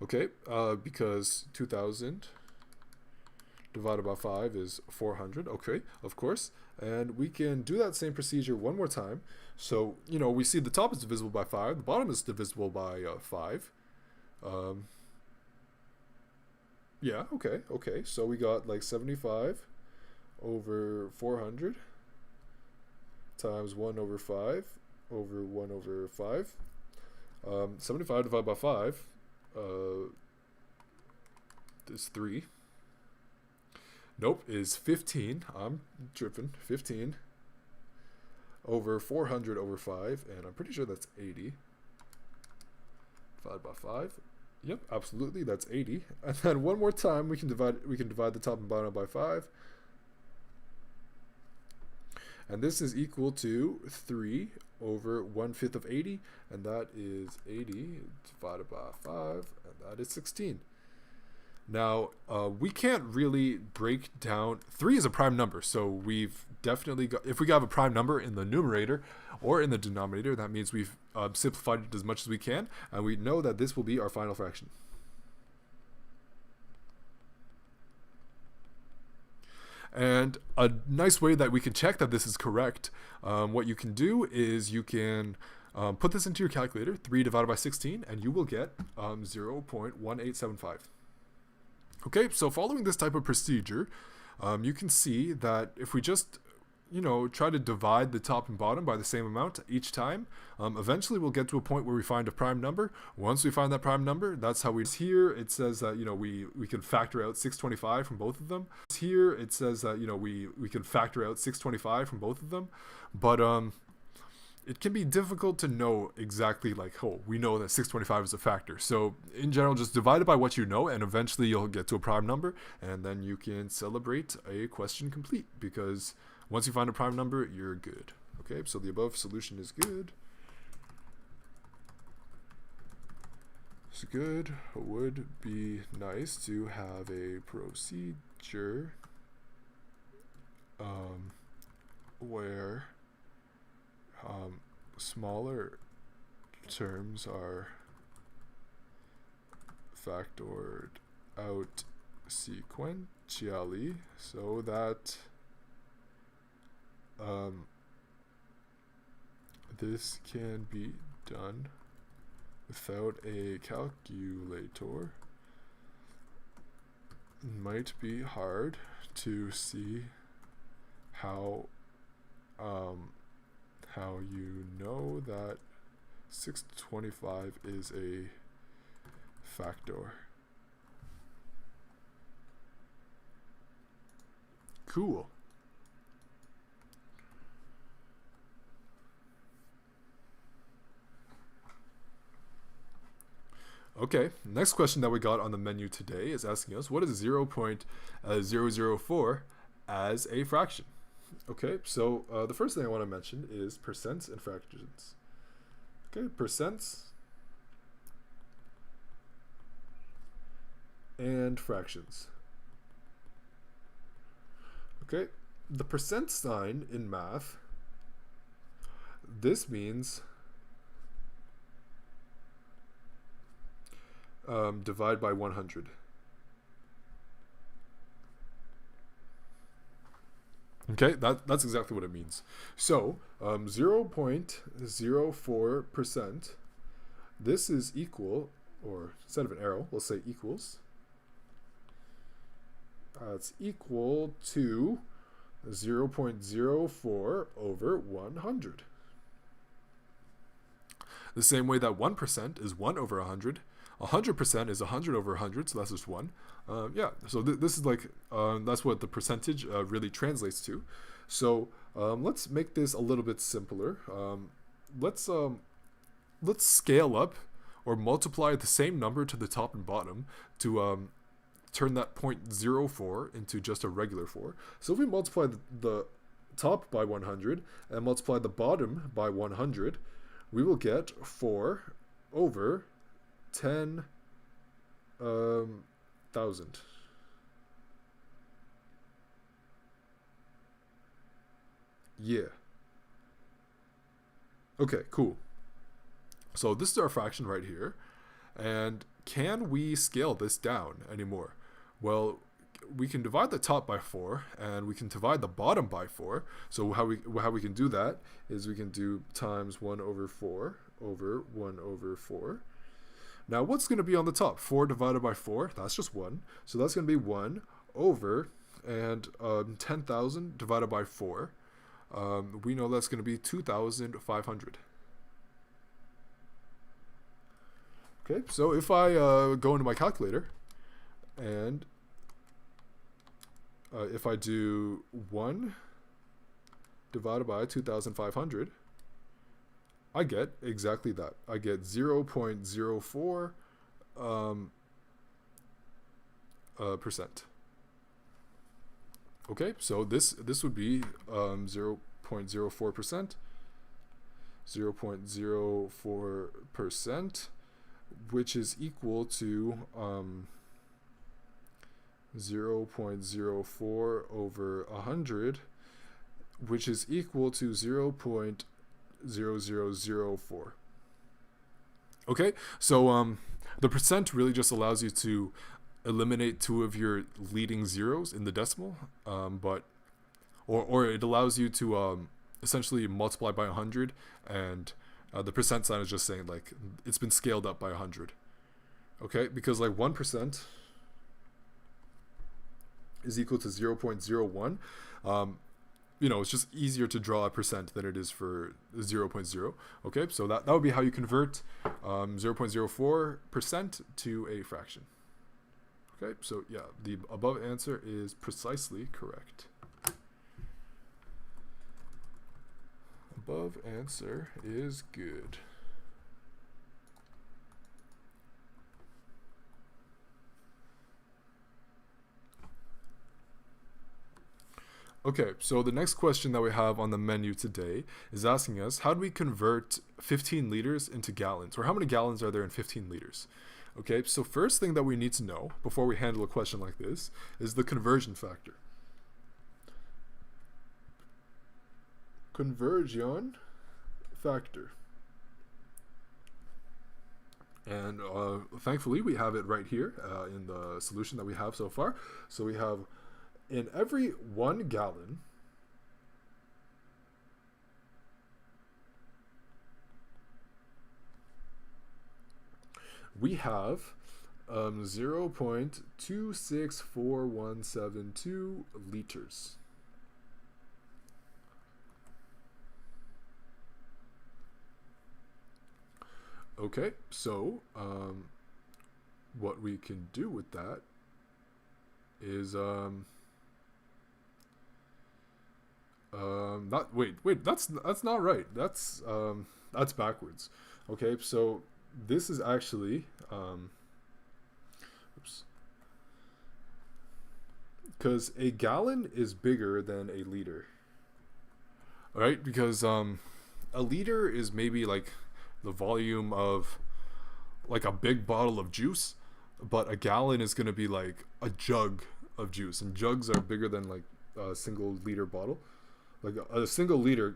Okay, because 2,000 divided by 5 is 400. Okay, of course. And we can do that same procedure one more time. So, we see the top is divisible by 5. The bottom is divisible by 5. Yeah, okay. So we got like 75 over 400 times 1 over 5 over 1 over 5. 75 divided by 5 is 3. Nope, is 15. I'm tripping. 15 over 400 over 5, and I'm pretty sure that's 80. Divided by 5. Yep, absolutely, that's 80. And then one more time, we can divide the top and bottom by 5. And this is equal to 3 over 1/5 of 80, and that is 80 divided by 5, and that is 16. Now, we can't really break down, 3 is a prime number, so we've definitely got, if we have a prime number in the numerator or in the denominator, that means we've simplified it as much as we can, and we know that this will be our final fraction. And a nice way that we can check that this is correct, what you can do is you can put this into your calculator, 3 divided by 16, and you will get 0.1875. Okay, so following this type of procedure, you can see that if we just, try to divide the top and bottom by the same amount each time, eventually we'll get to a point where we find a prime number. Once we find that prime number, that's how here it says that, we can factor out 625 from both of them. Here it says that, we can factor out 625 from both of them, but it can be difficult to know exactly, we know that 625 is a factor. So in general, just divide it by what you know, and eventually you'll get to a prime number, and then you can celebrate a question complete, because once you find a prime number, you're good. Okay, so the above solution is good. It's good. It would be nice to have a procedure where smaller terms are factored out sequentially so that this can be done without a calculator. It might be hard to see how you know that 625 is a factor. Cool. Okay, next question that we got on the menu today is asking us, what is 0.004 as a fraction? Okay, so the first thing I want to mention is percents and fractions. Okay, percents and fractions. Okay, the percent sign in math, this means divide by 100. Okay, that's exactly what it means. So 0.04%, this is equal, or instead of an arrow, we'll say equals. It's equal to 0.04 over 100. The same way that 1% is 1 over 100. 100% is 100 over 100, so that's just 1. Yeah, so this is like, that's what the percentage really translates to. So let's make this a little bit simpler. Let's scale up or multiply the same number to the top and bottom to turn that 0.04 into just a regular 4. So if we multiply the top by 100 and multiply the bottom by 100, we will get 4 over 10,000. Yeah. Okay, cool. So this is our fraction right here. And can we scale this down anymore? Well, we can divide the top by 4 and we can divide the bottom by 4. So how we can do that is we can do times 1 over 4 over 1 over 4. Now what's going to be on the top? 4 divided by 4, that's just 1. So that's going to be 1 over, and 10,000 divided by 4. We know that's going to be 2,500. Okay, so if I go into my calculator and if I do 1 divided by 2,500, I get exactly that. I get 0.04 percent. Okay, so this would be 0.04%, 0.04%, which is equal to 0.04 over 100, which is equal to 0.0004. Okay, so the percent really just allows you to eliminate 2 of your leading zeros in the decimal, or it allows you to essentially multiply by 100, and the percent sign is just saying like it's been scaled up by 100. Okay, because like 1% is equal to 0.01. It's just easier to draw a percent than it is for 0.0. Okay, so that would be how you convert 0.04% to a fraction. Okay, so yeah, the above answer is precisely correct. Above answer is good. Okay, so the next question that we have on the menu today is asking us, how do we convert 15 liters into gallons? Or how many gallons are there in 15 liters? Okay, so first thing that we need to know before we handle a question like this is the conversion factor. Conversion factor. And thankfully we have it right here in the solution that we have so far. So we have, in every 1 gallon, we have 0.264172 liters. Okay, so what we can do with that is that's not right. That's backwards. Okay, so this is actually, oops, because a gallon is bigger than a liter, right? Because a liter is maybe like the volume of like a big bottle of juice, but a gallon is going to be like a jug of juice, and jugs are bigger than like a single liter bottle. Like a single liter,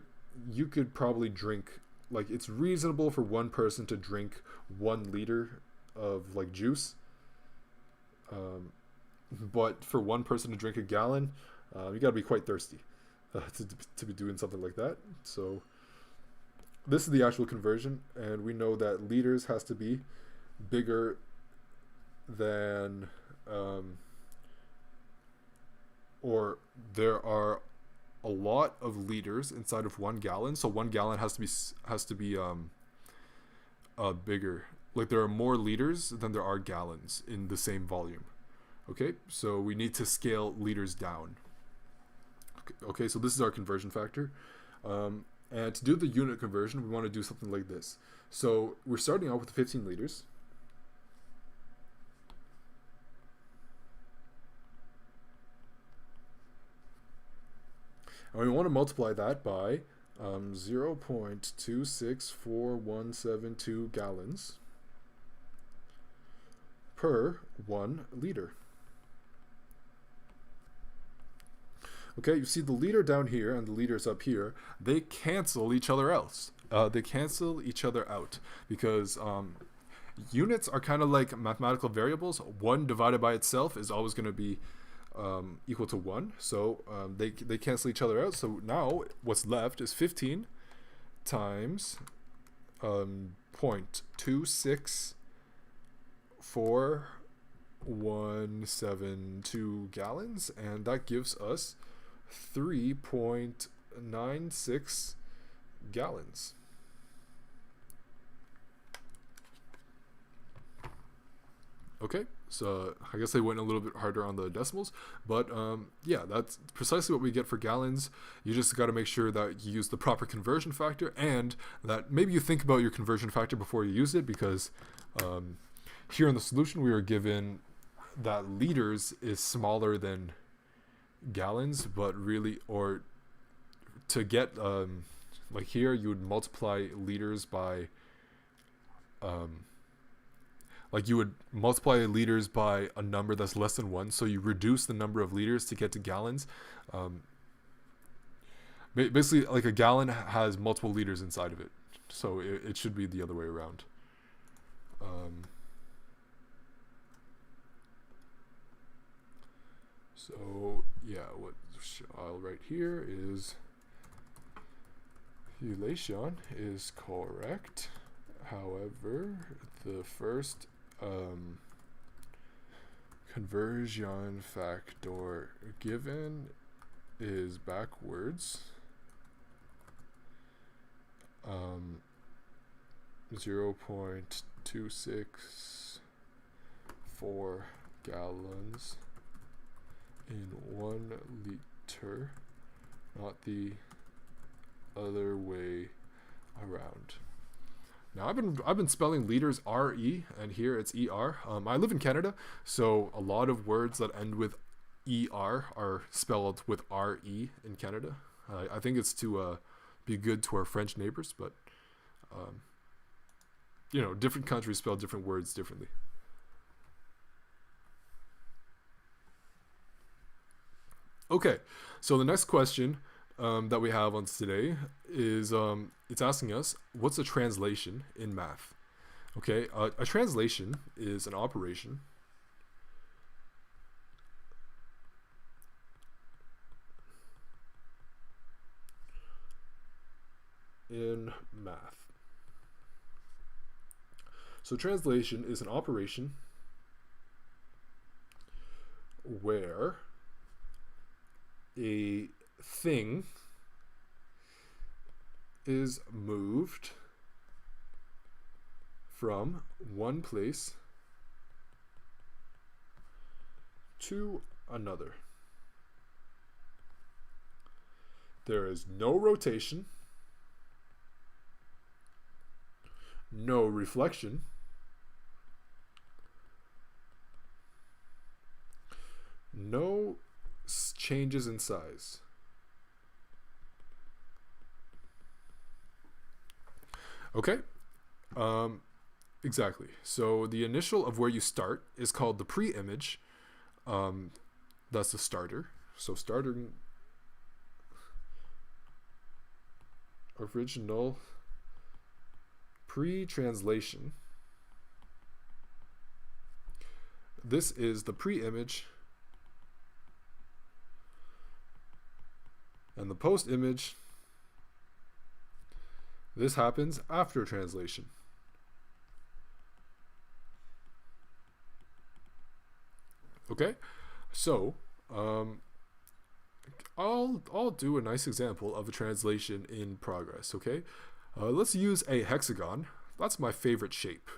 you could probably drink, like it's reasonable for one person to drink 1 liter of like juice, but for one person to drink a gallon, you got to be quite thirsty to be doing something like that. So this is the actual conversion, and we know that liters has to be bigger than, or there are a lot of liters inside of 1 gallon, so 1 gallon has to be bigger. Like there are more liters than there are gallons in the same volume. Okay, so we need to scale liters down. Okay, so this is our conversion factor. And to do the unit conversion, we want to do something like this. So we're starting out with 15 liters. And we want to multiply that by 0.264172 gallons per 1 liter. Okay, you see the liter down here and the liters up here, they cancel each other out. Because units are kind of like mathematical variables. 1 divided by itself is always going to be equal to 1. So they cancel each other out. So now what's left is 15 times 0.264172 gallons, and that gives us 3.96 gallons. Okay, so I guess they went a little bit harder on the decimals, but yeah, that's precisely what we get for gallons. You just got to make sure that you use the proper conversion factor, and that maybe you think about your conversion factor before you use it, because here in the solution we are given that liters is smaller than gallons, but really, or to get like here you would multiply liters by like you would multiply liters by a number that's less than 1, so you reduce the number of liters to get to gallons. Basically, like a gallon has multiple liters inside of it, so it should be the other way around. So yeah, what I'll write here is relation is correct. However, the first conversion factor given is backwards. 0.264 gallons in 1 liter, not the other way around. Now I've been spelling liters R-E, and here it's E-R. I live in Canada, so a lot of words that end with E-R are spelled with R-E in Canada. I think it's to be good to our French neighbors, but you know, different countries spell different words differently. Okay, so the next question that we have on today is it's asking us, what's a translation in math? Okay, a translation is an operation in math. So translation is an operation where a thing is moved from one place to another. There is no rotation no reflection, no changes in size. Okay, exactly. So the initial of where you start is called the pre-image. That's the starter. So starting original pre-translation. This is the pre-image, and the post-image, this happens after translation. Okay, so I'll do a nice example of a translation in progress. Okay, let's use a hexagon. That's my favorite shape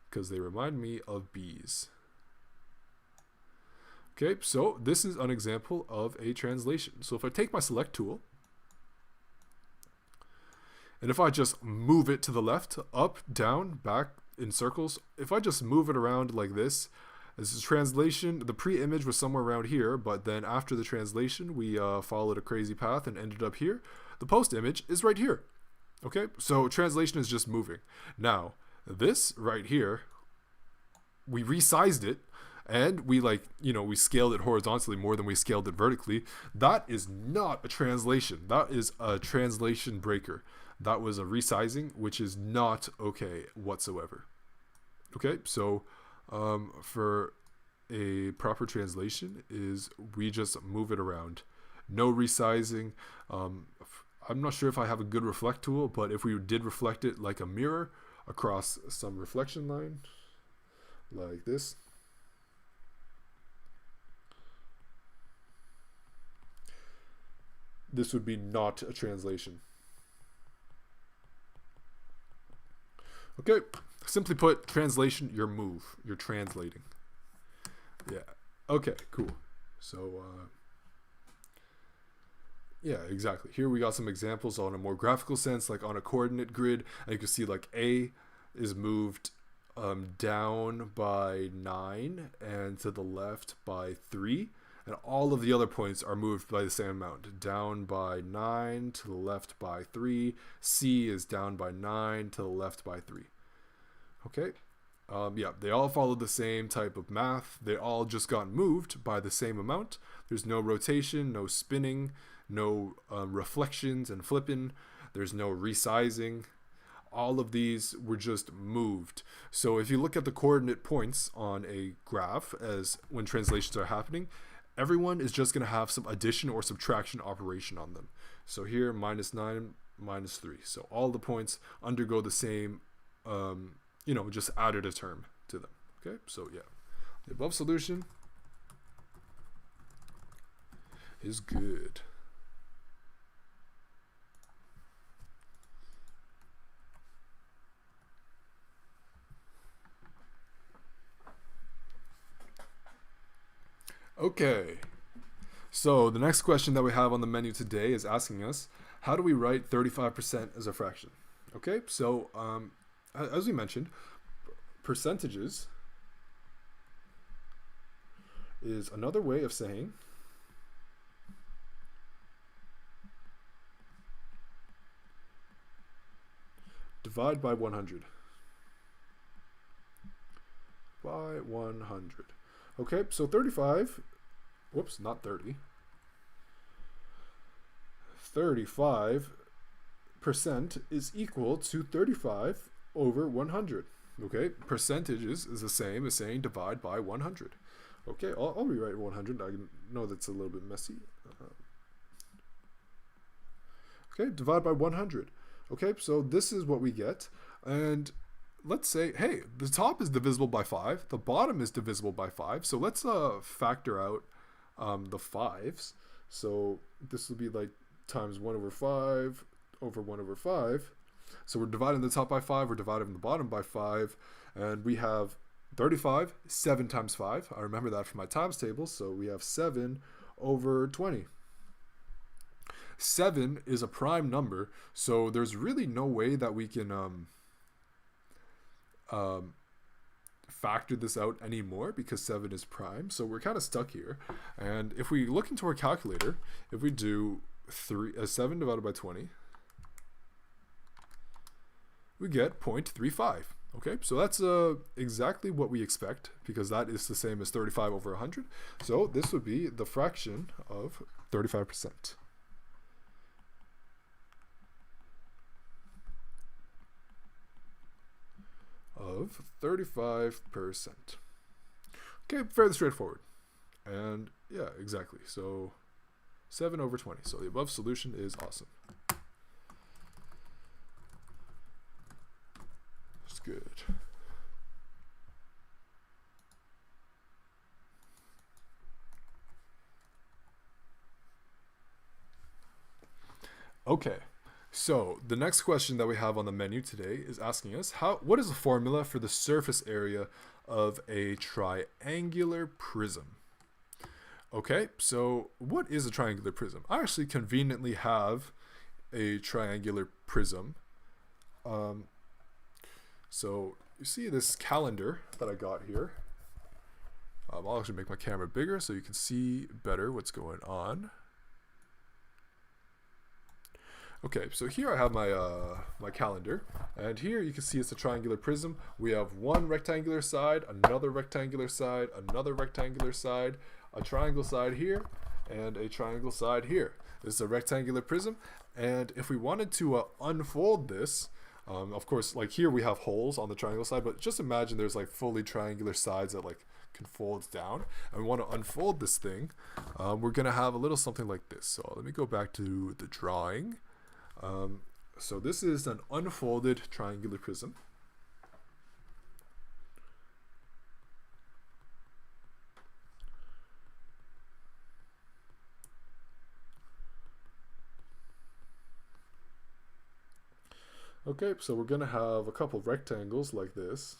because they remind me of bees. Okay, so this is an example of a translation. So if I take my select tool, and if I just move it to the left, up, down, back, in circles, if I just move it around like this is translation. The pre-image was somewhere around here, but then after the translation, we followed a crazy path and ended up here. The post-image is right here. Okay, so translation is just moving. Now, this right here, we resized it, and we we scaled it horizontally more than we scaled it vertically. That is not a translation. That is a translation breaker. That was a resizing, which is not okay whatsoever. Okay, so for a proper translation is we just move it around. No resizing. I'm not sure if I have a good reflect tool, but if we did reflect it like a mirror across some reflection line, like this, this would be not a translation. Okay, simply put, translation, your move. You're translating. Yeah. Okay, cool. So, yeah, exactly. Here we got some examples on a more graphical sense, like on a coordinate grid. And you can see like A is moved down by 9 and to the left by 3. And all of the other points are moved by the same amount. Down by 9, to the left by 3. C is down by 9, to the left by 3. Okay. Yeah, they all follow the same type of math. They all just got moved by the same amount. There's no rotation, no spinning, no reflections and flipping. There's no resizing. All of these were just moved. So if you look at the coordinate points on a graph as when translations are happening, everyone is just going to have some addition or subtraction operation on them. So here, -9, -3. So all the points undergo the same, just added a term to them. Okay, so yeah, the above solution is good. Okay, so the next question that we have on the menu today is asking us, how do we write 35% as a fraction? Okay, so as we mentioned, percentages is another way of saying divide by 100. By 100. Okay, so 35, whoops, not 30. 35% is equal to 35 over 100. Okay, percentages is the same as saying divide by 100. Okay, I'll rewrite 100. I know that's a little bit messy. Okay, divide by 100. Okay, so this is what we get. And let's say, hey, the top is divisible by 5. The bottom is divisible by 5. So let's factor out the 5s. So this will be like times 1 over 5 over 1 over 5. So we're dividing the top by 5. We're dividing the bottom by 5. And we have 35, 7 times 5. I remember that from my times table. So we have 7 over 20. 7 is a prime number. So there's really no way that we can factor this out anymore because 7 is prime, so we're kind of stuck here. And if we look into our calculator, if we do 7 divided by 20, we get 0.35. Okay, so that's exactly what we expect, because that is the same as 35 over 100. So this would be the fraction of 35%. Of 35%. Okay, fairly straightforward. And yeah, exactly. So 7 over 20. So the above solution is awesome. That's good. Okay. So the next question that we have on the menu today is asking us what is the formula for the surface area of a triangular prism? Okay, so what is a triangular prism? I actually conveniently have a triangular prism. So you see this calendar that I got here. I'll actually make my camera bigger so you can see better what's going on. Okay, so here I have my my calendar, and here you can see it's a triangular prism. We have one rectangular side, another rectangular side, another rectangular side, a triangle side here, and a triangle side here. This is a rectangular prism, and if we wanted to unfold this, of course, like here we have holes on the triangle side, but just imagine there's like fully triangular sides that like can fold down, and we want to unfold this thing. We're gonna have a little something like this. So let me go back to the drawing. So this is an unfolded triangular prism. Okay, so we're going to have a couple of rectangles like this.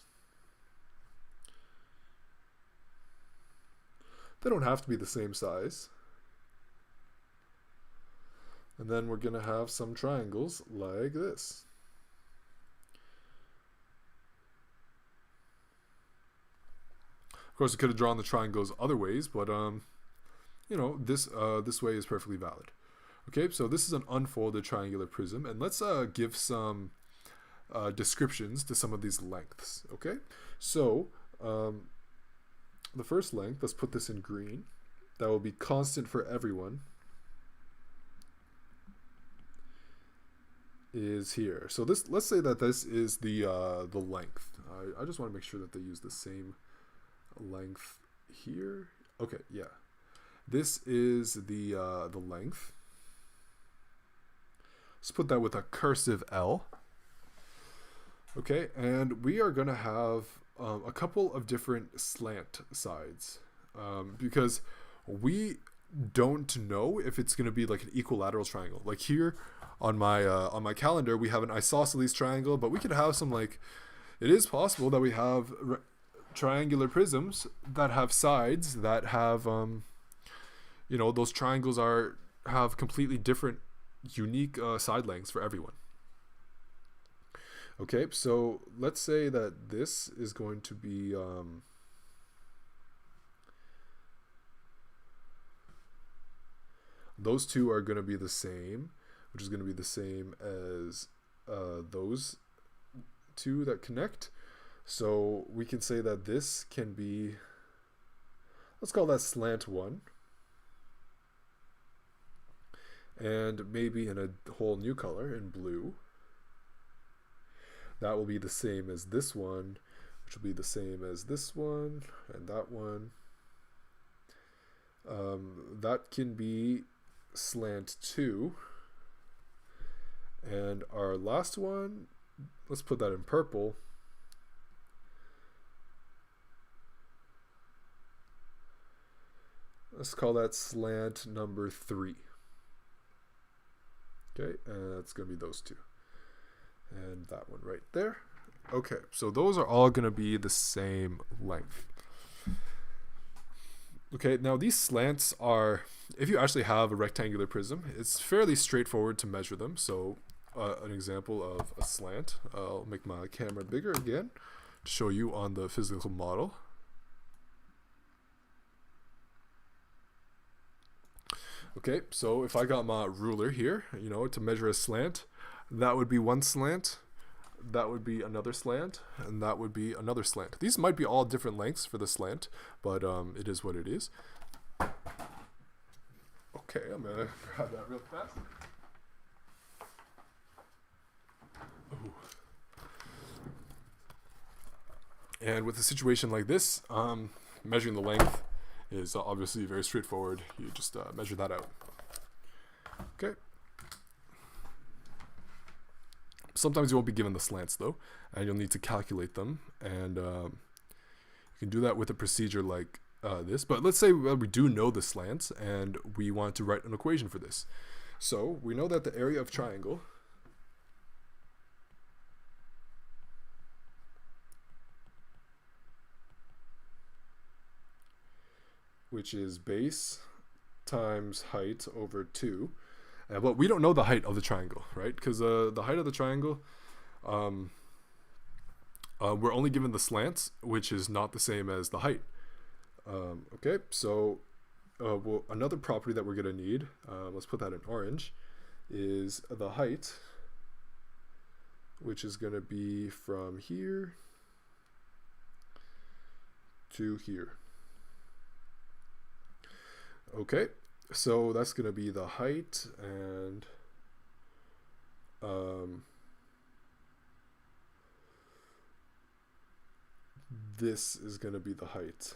They don't have to be the same size. And then we're going to have some triangles like this. Of course, we could have drawn the triangles other ways, but you know, this way is perfectly valid. Okay, so this is an unfolded triangular prism, and let's give some descriptions to some of these lengths. Okay, so the first length, let's put this in green. That will be constant for everyone. Is here. So this, let's say that this is the length. I just want to make sure that they use the same length here. Okay, yeah. This is the length. Let's put that with a cursive L. Okay, and we are going to have a couple of different slant sides because we don't know if it's going to be like an equilateral triangle. Like here on my calendar, we have an isosceles triangle, but we could have some, like, it is possible that we have triangular prisms that have sides that have you know, those triangles have completely different unique side lengths for everyone. Okay, so let's say that this is going to be those two are going to be the same, which is going to be the same as those two that connect. So we can say that this can be, let's call that slant 1. And maybe in a whole new color, in blue. That will be the same as this one, which will be the same as this one, and that one. That can be slant 2. And our last one, let's put that in purple. Let's call that slant number 3. Okay, and that's going to be those two. And that one right there. Okay, so those are all going to be the same length. Okay, now these slants are, if you actually have a rectangular prism, it's fairly straightforward to measure them. So an example of a slant, I'll make my camera bigger again to show you on the physical model. Okay, so if I got my ruler here, you know, to measure a slant, that would be one slant, that would be another slant, and that would be another slant. These might be all different lengths for the slant, but it is what it is. Okay, I'm gonna grab that real fast. Ooh. And with a situation like this, measuring the length is obviously very straightforward. You just measure that out. Okay. Sometimes you won't be given the slants though, and you'll need to calculate them. And you can do that with a procedure like this. But let's say we do know the slants and we want to write an equation for this. So we know that the area of triangle which is base times height over 2. But we don't know the height of the triangle, right? Because the height of the triangle, we're only given the slants, which is not the same as the height. Okay, so well, another property that we're going to need, let's put that in orange, is the height, which is going to be from here to here. Okay, so that's going to be the height, and this is going to be the height.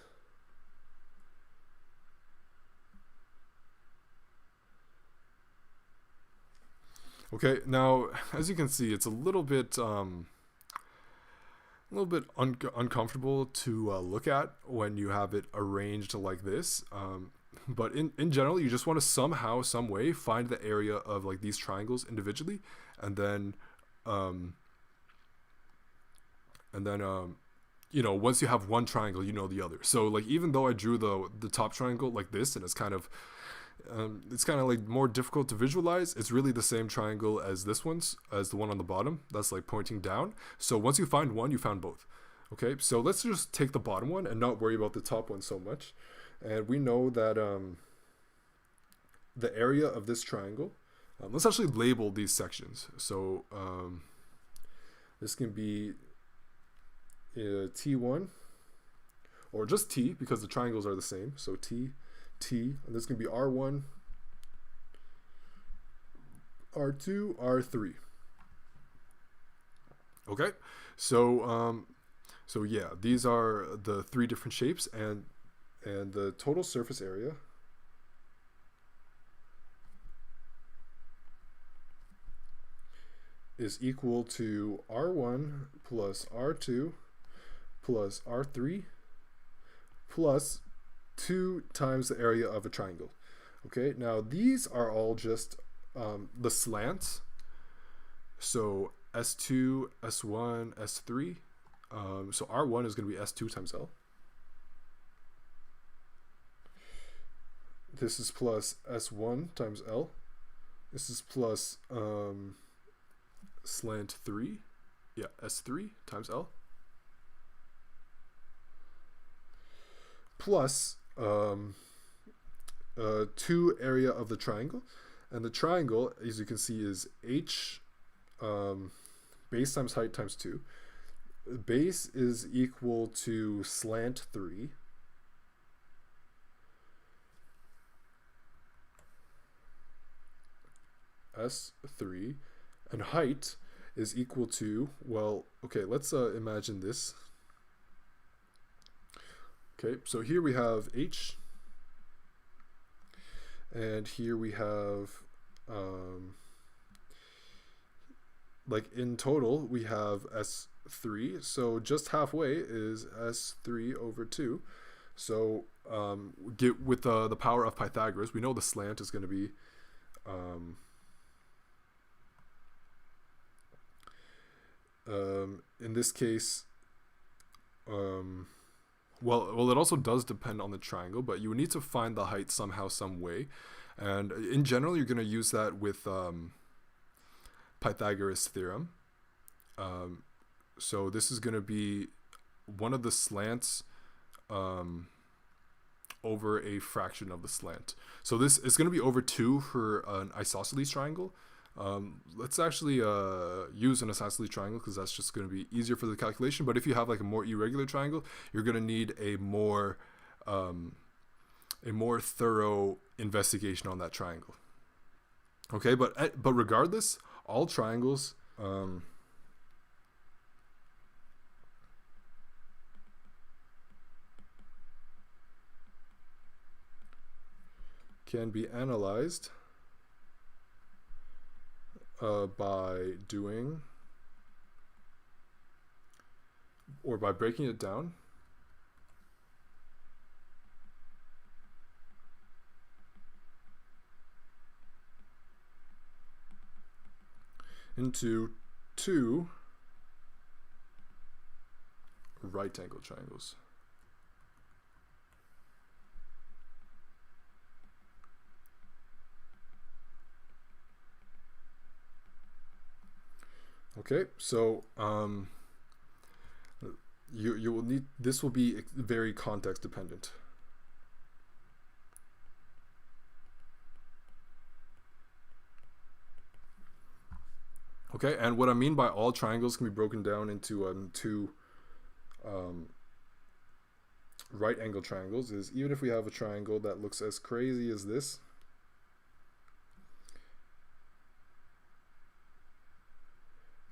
Okay, now as you can see, it's a little bit uncomfortable to look at when you have it arranged like this. But in general, you just want to somehow, some way, find the area of like these triangles individually, and then you know, once you have one triangle, you know the other. So like even though I drew the top triangle like this, and it's kind of like more difficult to visualize, it's really the same triangle as this one's, as the one on the bottom that's like pointing down. So once you find one, you found both. Okay, so let's just take the bottom one and not worry about the top one so much. And we know that the area of this triangle, let's actually label these sections. So this can be T1, or just T, because the triangles are the same. So T, and this can be R1, R2, R3. Okay, so so yeah, these are the three different shapes, and the total surface area is equal to R1 plus R2 plus R3 plus 2 times the area of a triangle. Okay, now these are all just the slants. So S2, S1, S3. So R1 is going to be S2 times L. This is plus S1 times L. This is plus slant 3. Yeah, S3 times L. Plus 2 area of the triangle. And the triangle, as you can see, is H base times height times 2. Base is equal to slant 3. S3, and height is equal to, well, okay, let's imagine this. Okay, so here we have H, and here we have like in total we have S3, so just halfway is S3 over 2. So get with the power of Pythagoras, we know the slant is going to be in this case, well, it also does depend on the triangle, but you would need to find the height somehow, some way. And in general, you're going to use that with Pythagoras theorem. So this is going to be one of the slants over a fraction of the slant. So this is going to be over 2 for an isosceles triangle. Let's actually use an isosceles triangle because that's just going to be easier for the calculation. But if you have like a more irregular triangle, you're going to need a more thorough investigation on that triangle. Okay, but regardless, all triangles can be analyzed by doing, or by breaking it down into 2 right angle triangles. Okay, so you will need, this will be very context dependent. Okay, and what I mean by all triangles can be broken down into 2 right angle triangles is, even if we have a triangle that looks as crazy as this,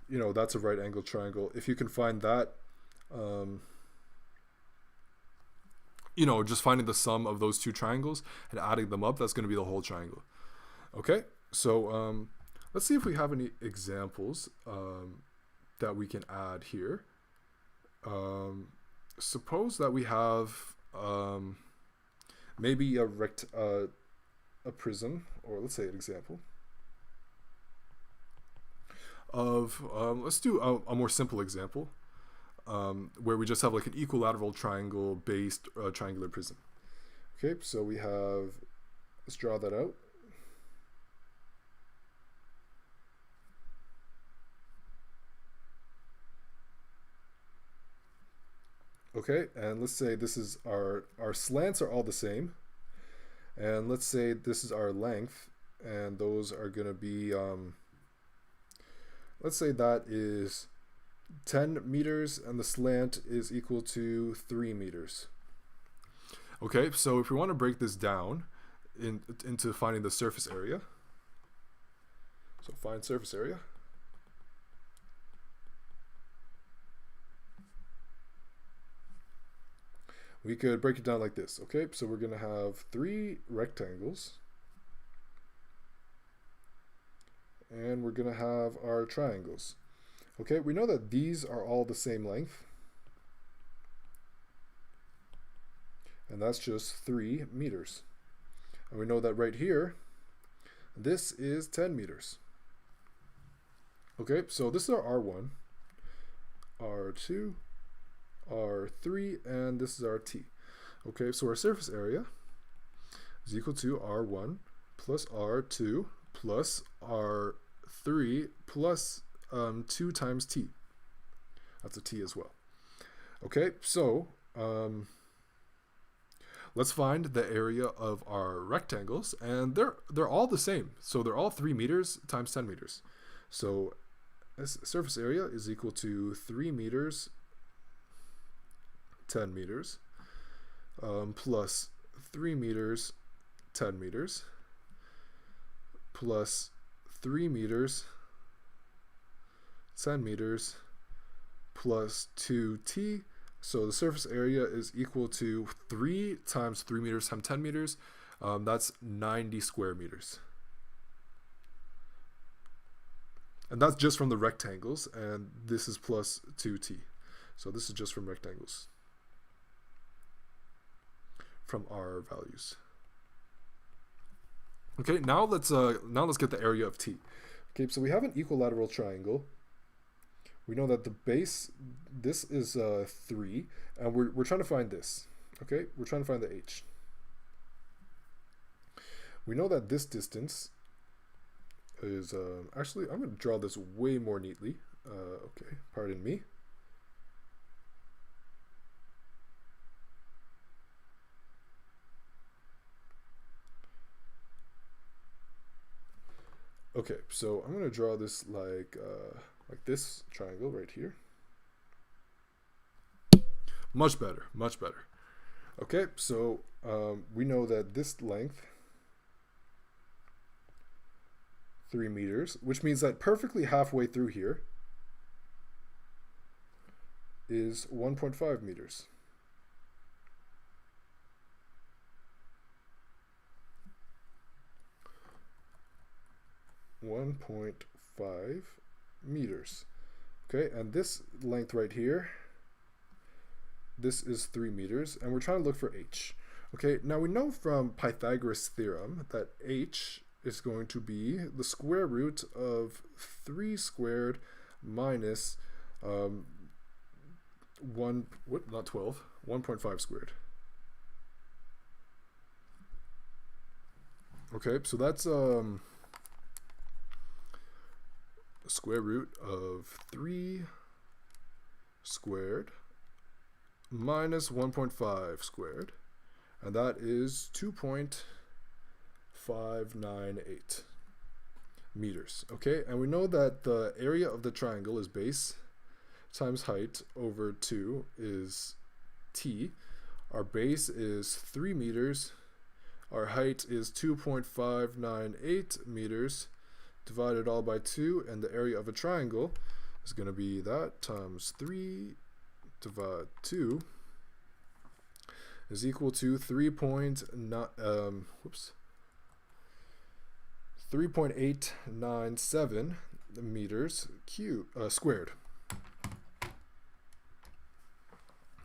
you know, that's a right angle triangle. If you can find that, you know, just finding the sum of those 2 triangles and adding them up, that's going to be the whole triangle. Okay, so let's see if we have any examples that we can add here. Suppose that we have maybe a prism, or let's say an example of, let's do a more simple example where we just have like an equilateral triangle based triangular prism. Okay, so we have, let's draw that out. Okay, and let's say this is our slants are all the same, and let's say this is our length, and those are going to be let's say that is 10 meters and the slant is equal to 3 meters. Okay, so if we want to break this down into finding the surface area, so find surface area. We could break it down like this. Okay, so we're going to have 3 rectangles, and we're going to have our triangles. Okay, we know that these are all the same length, and that's just 3 meters. And we know that right here, this is 10 meters. Okay, so this is our R1, R2, R3, and this is our T. Okay, so our surface area is equal to R1 plus R2 plus R3 plus 2 times T. That's a T as well. Okay, so let's find the area of our rectangles, and they're all the same. So they're all 3 meters times 10 meters. So this surface area is equal to 3 meters 10 meters plus 3 meters 10 meters plus 3 meters 10 meters plus 2t. So the surface area is equal to 3 times 3 meters times 10 meters. That's 90 square meters. And that's just from the rectangles, and this is plus 2t. So this is just from rectangles, from our values. Okay, now let's get the area of T. Okay, so we have an equilateral triangle. We know that the base, this is 3, and we're trying to find this. Okay, we're trying to find the H. We know that this distance is, actually, I'm going to draw this way more neatly. Okay, pardon me. Okay, so I'm gonna draw this like this triangle right here. Much better, much better. Okay, so we know that this length, 3 meters, which means that perfectly halfway through here is 1.5 meters. .5 meters. Okay, and this length right here, this is 3 meters, and we're trying to look for h. Okay, now we know from Pythagoras' theorem that h is going to be the square root of 3 squared minus 1.5 squared. Okay, so that's square root of 3 squared minus 1.5 squared, and that is 2.598 meters. Okay, and we know that the area of the triangle is base times height over 2 is t. Our base is 3 meters. Our height is 2.598 meters divided all by 2, and the area of a triangle is going to be that times 3 divide 2 is equal to 3.897 meters squared.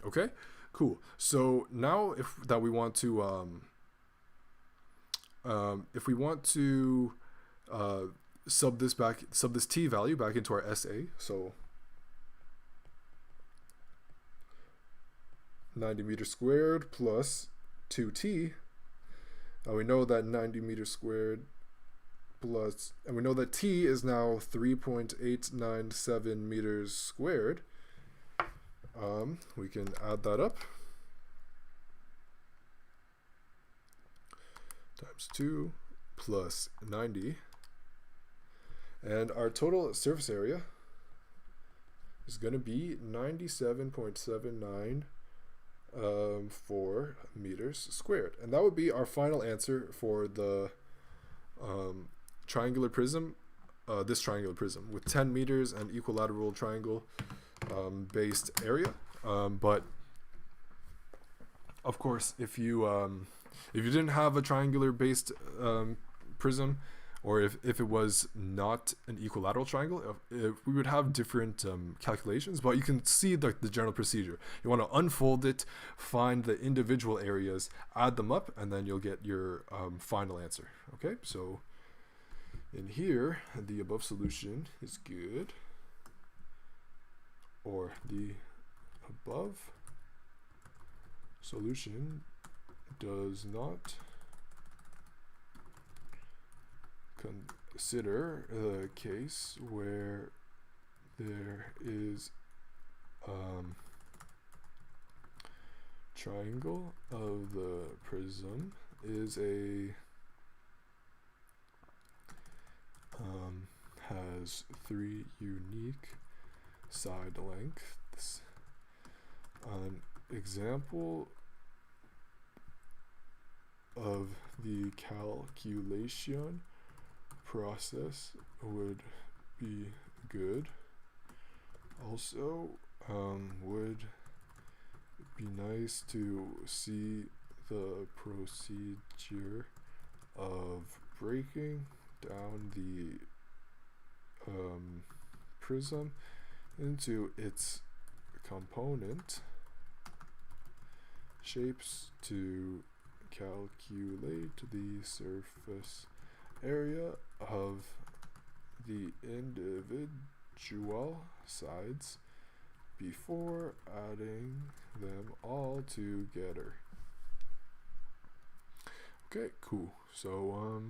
Okay, cool. So now if we want to sub this t value back into our SA, so 90 meters squared plus 2t. We know that 90 meters squared plus, and we know that t is now 3.897 meters squared. We can add that up. Times 2 plus 90. And our total surface area is going to be 97.79 4 meters squared. And that would be our final answer for the triangular prism, this triangular prism with 10 meters and equilateral triangle based area. But of course, if you didn't have a triangular based prism, or if it was not an equilateral triangle, we would have different calculations, but you can see the general procedure. You want to unfold it, find the individual areas, add them up, and then you'll get your final answer. Okay, so in here, the above solution is good, or the above solution does not consider the case where there is triangle of the prism is a has 3 unique side lengths. An example of the calculation process would be good. Also, would be nice to see the procedure of breaking down the prism into its component shapes to calculate the surface area of the individual sides before adding them all together. Okay, cool. So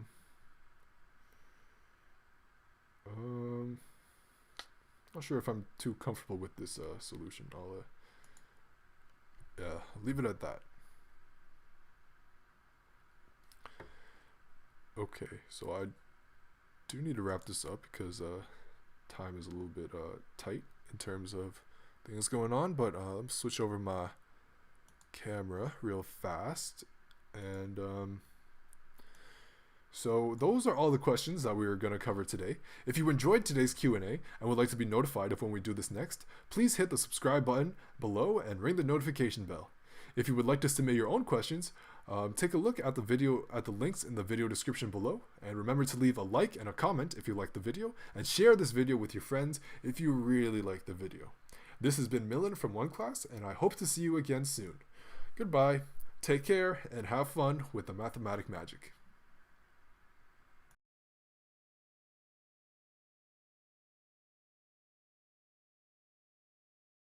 not sure if I'm too comfortable with this solution. I'll leave it at that. Okay, so do need to wrap this up because time is a little bit tight in terms of things going on. But let me switch over my camera real fast. And so those are all the questions that we are going to cover today. If you enjoyed today's Q&A and would like to be notified of when we do this next, please hit the subscribe button below and ring the notification bell. If you would like to submit your own questions, take a look at the links in the video description below, and remember to leave a like and a comment if you like the video, and share this video with your friends if you really like the video. This has been Millan from OneClass, and I hope to see you again soon. Goodbye, take care, and have fun with the mathematic magic.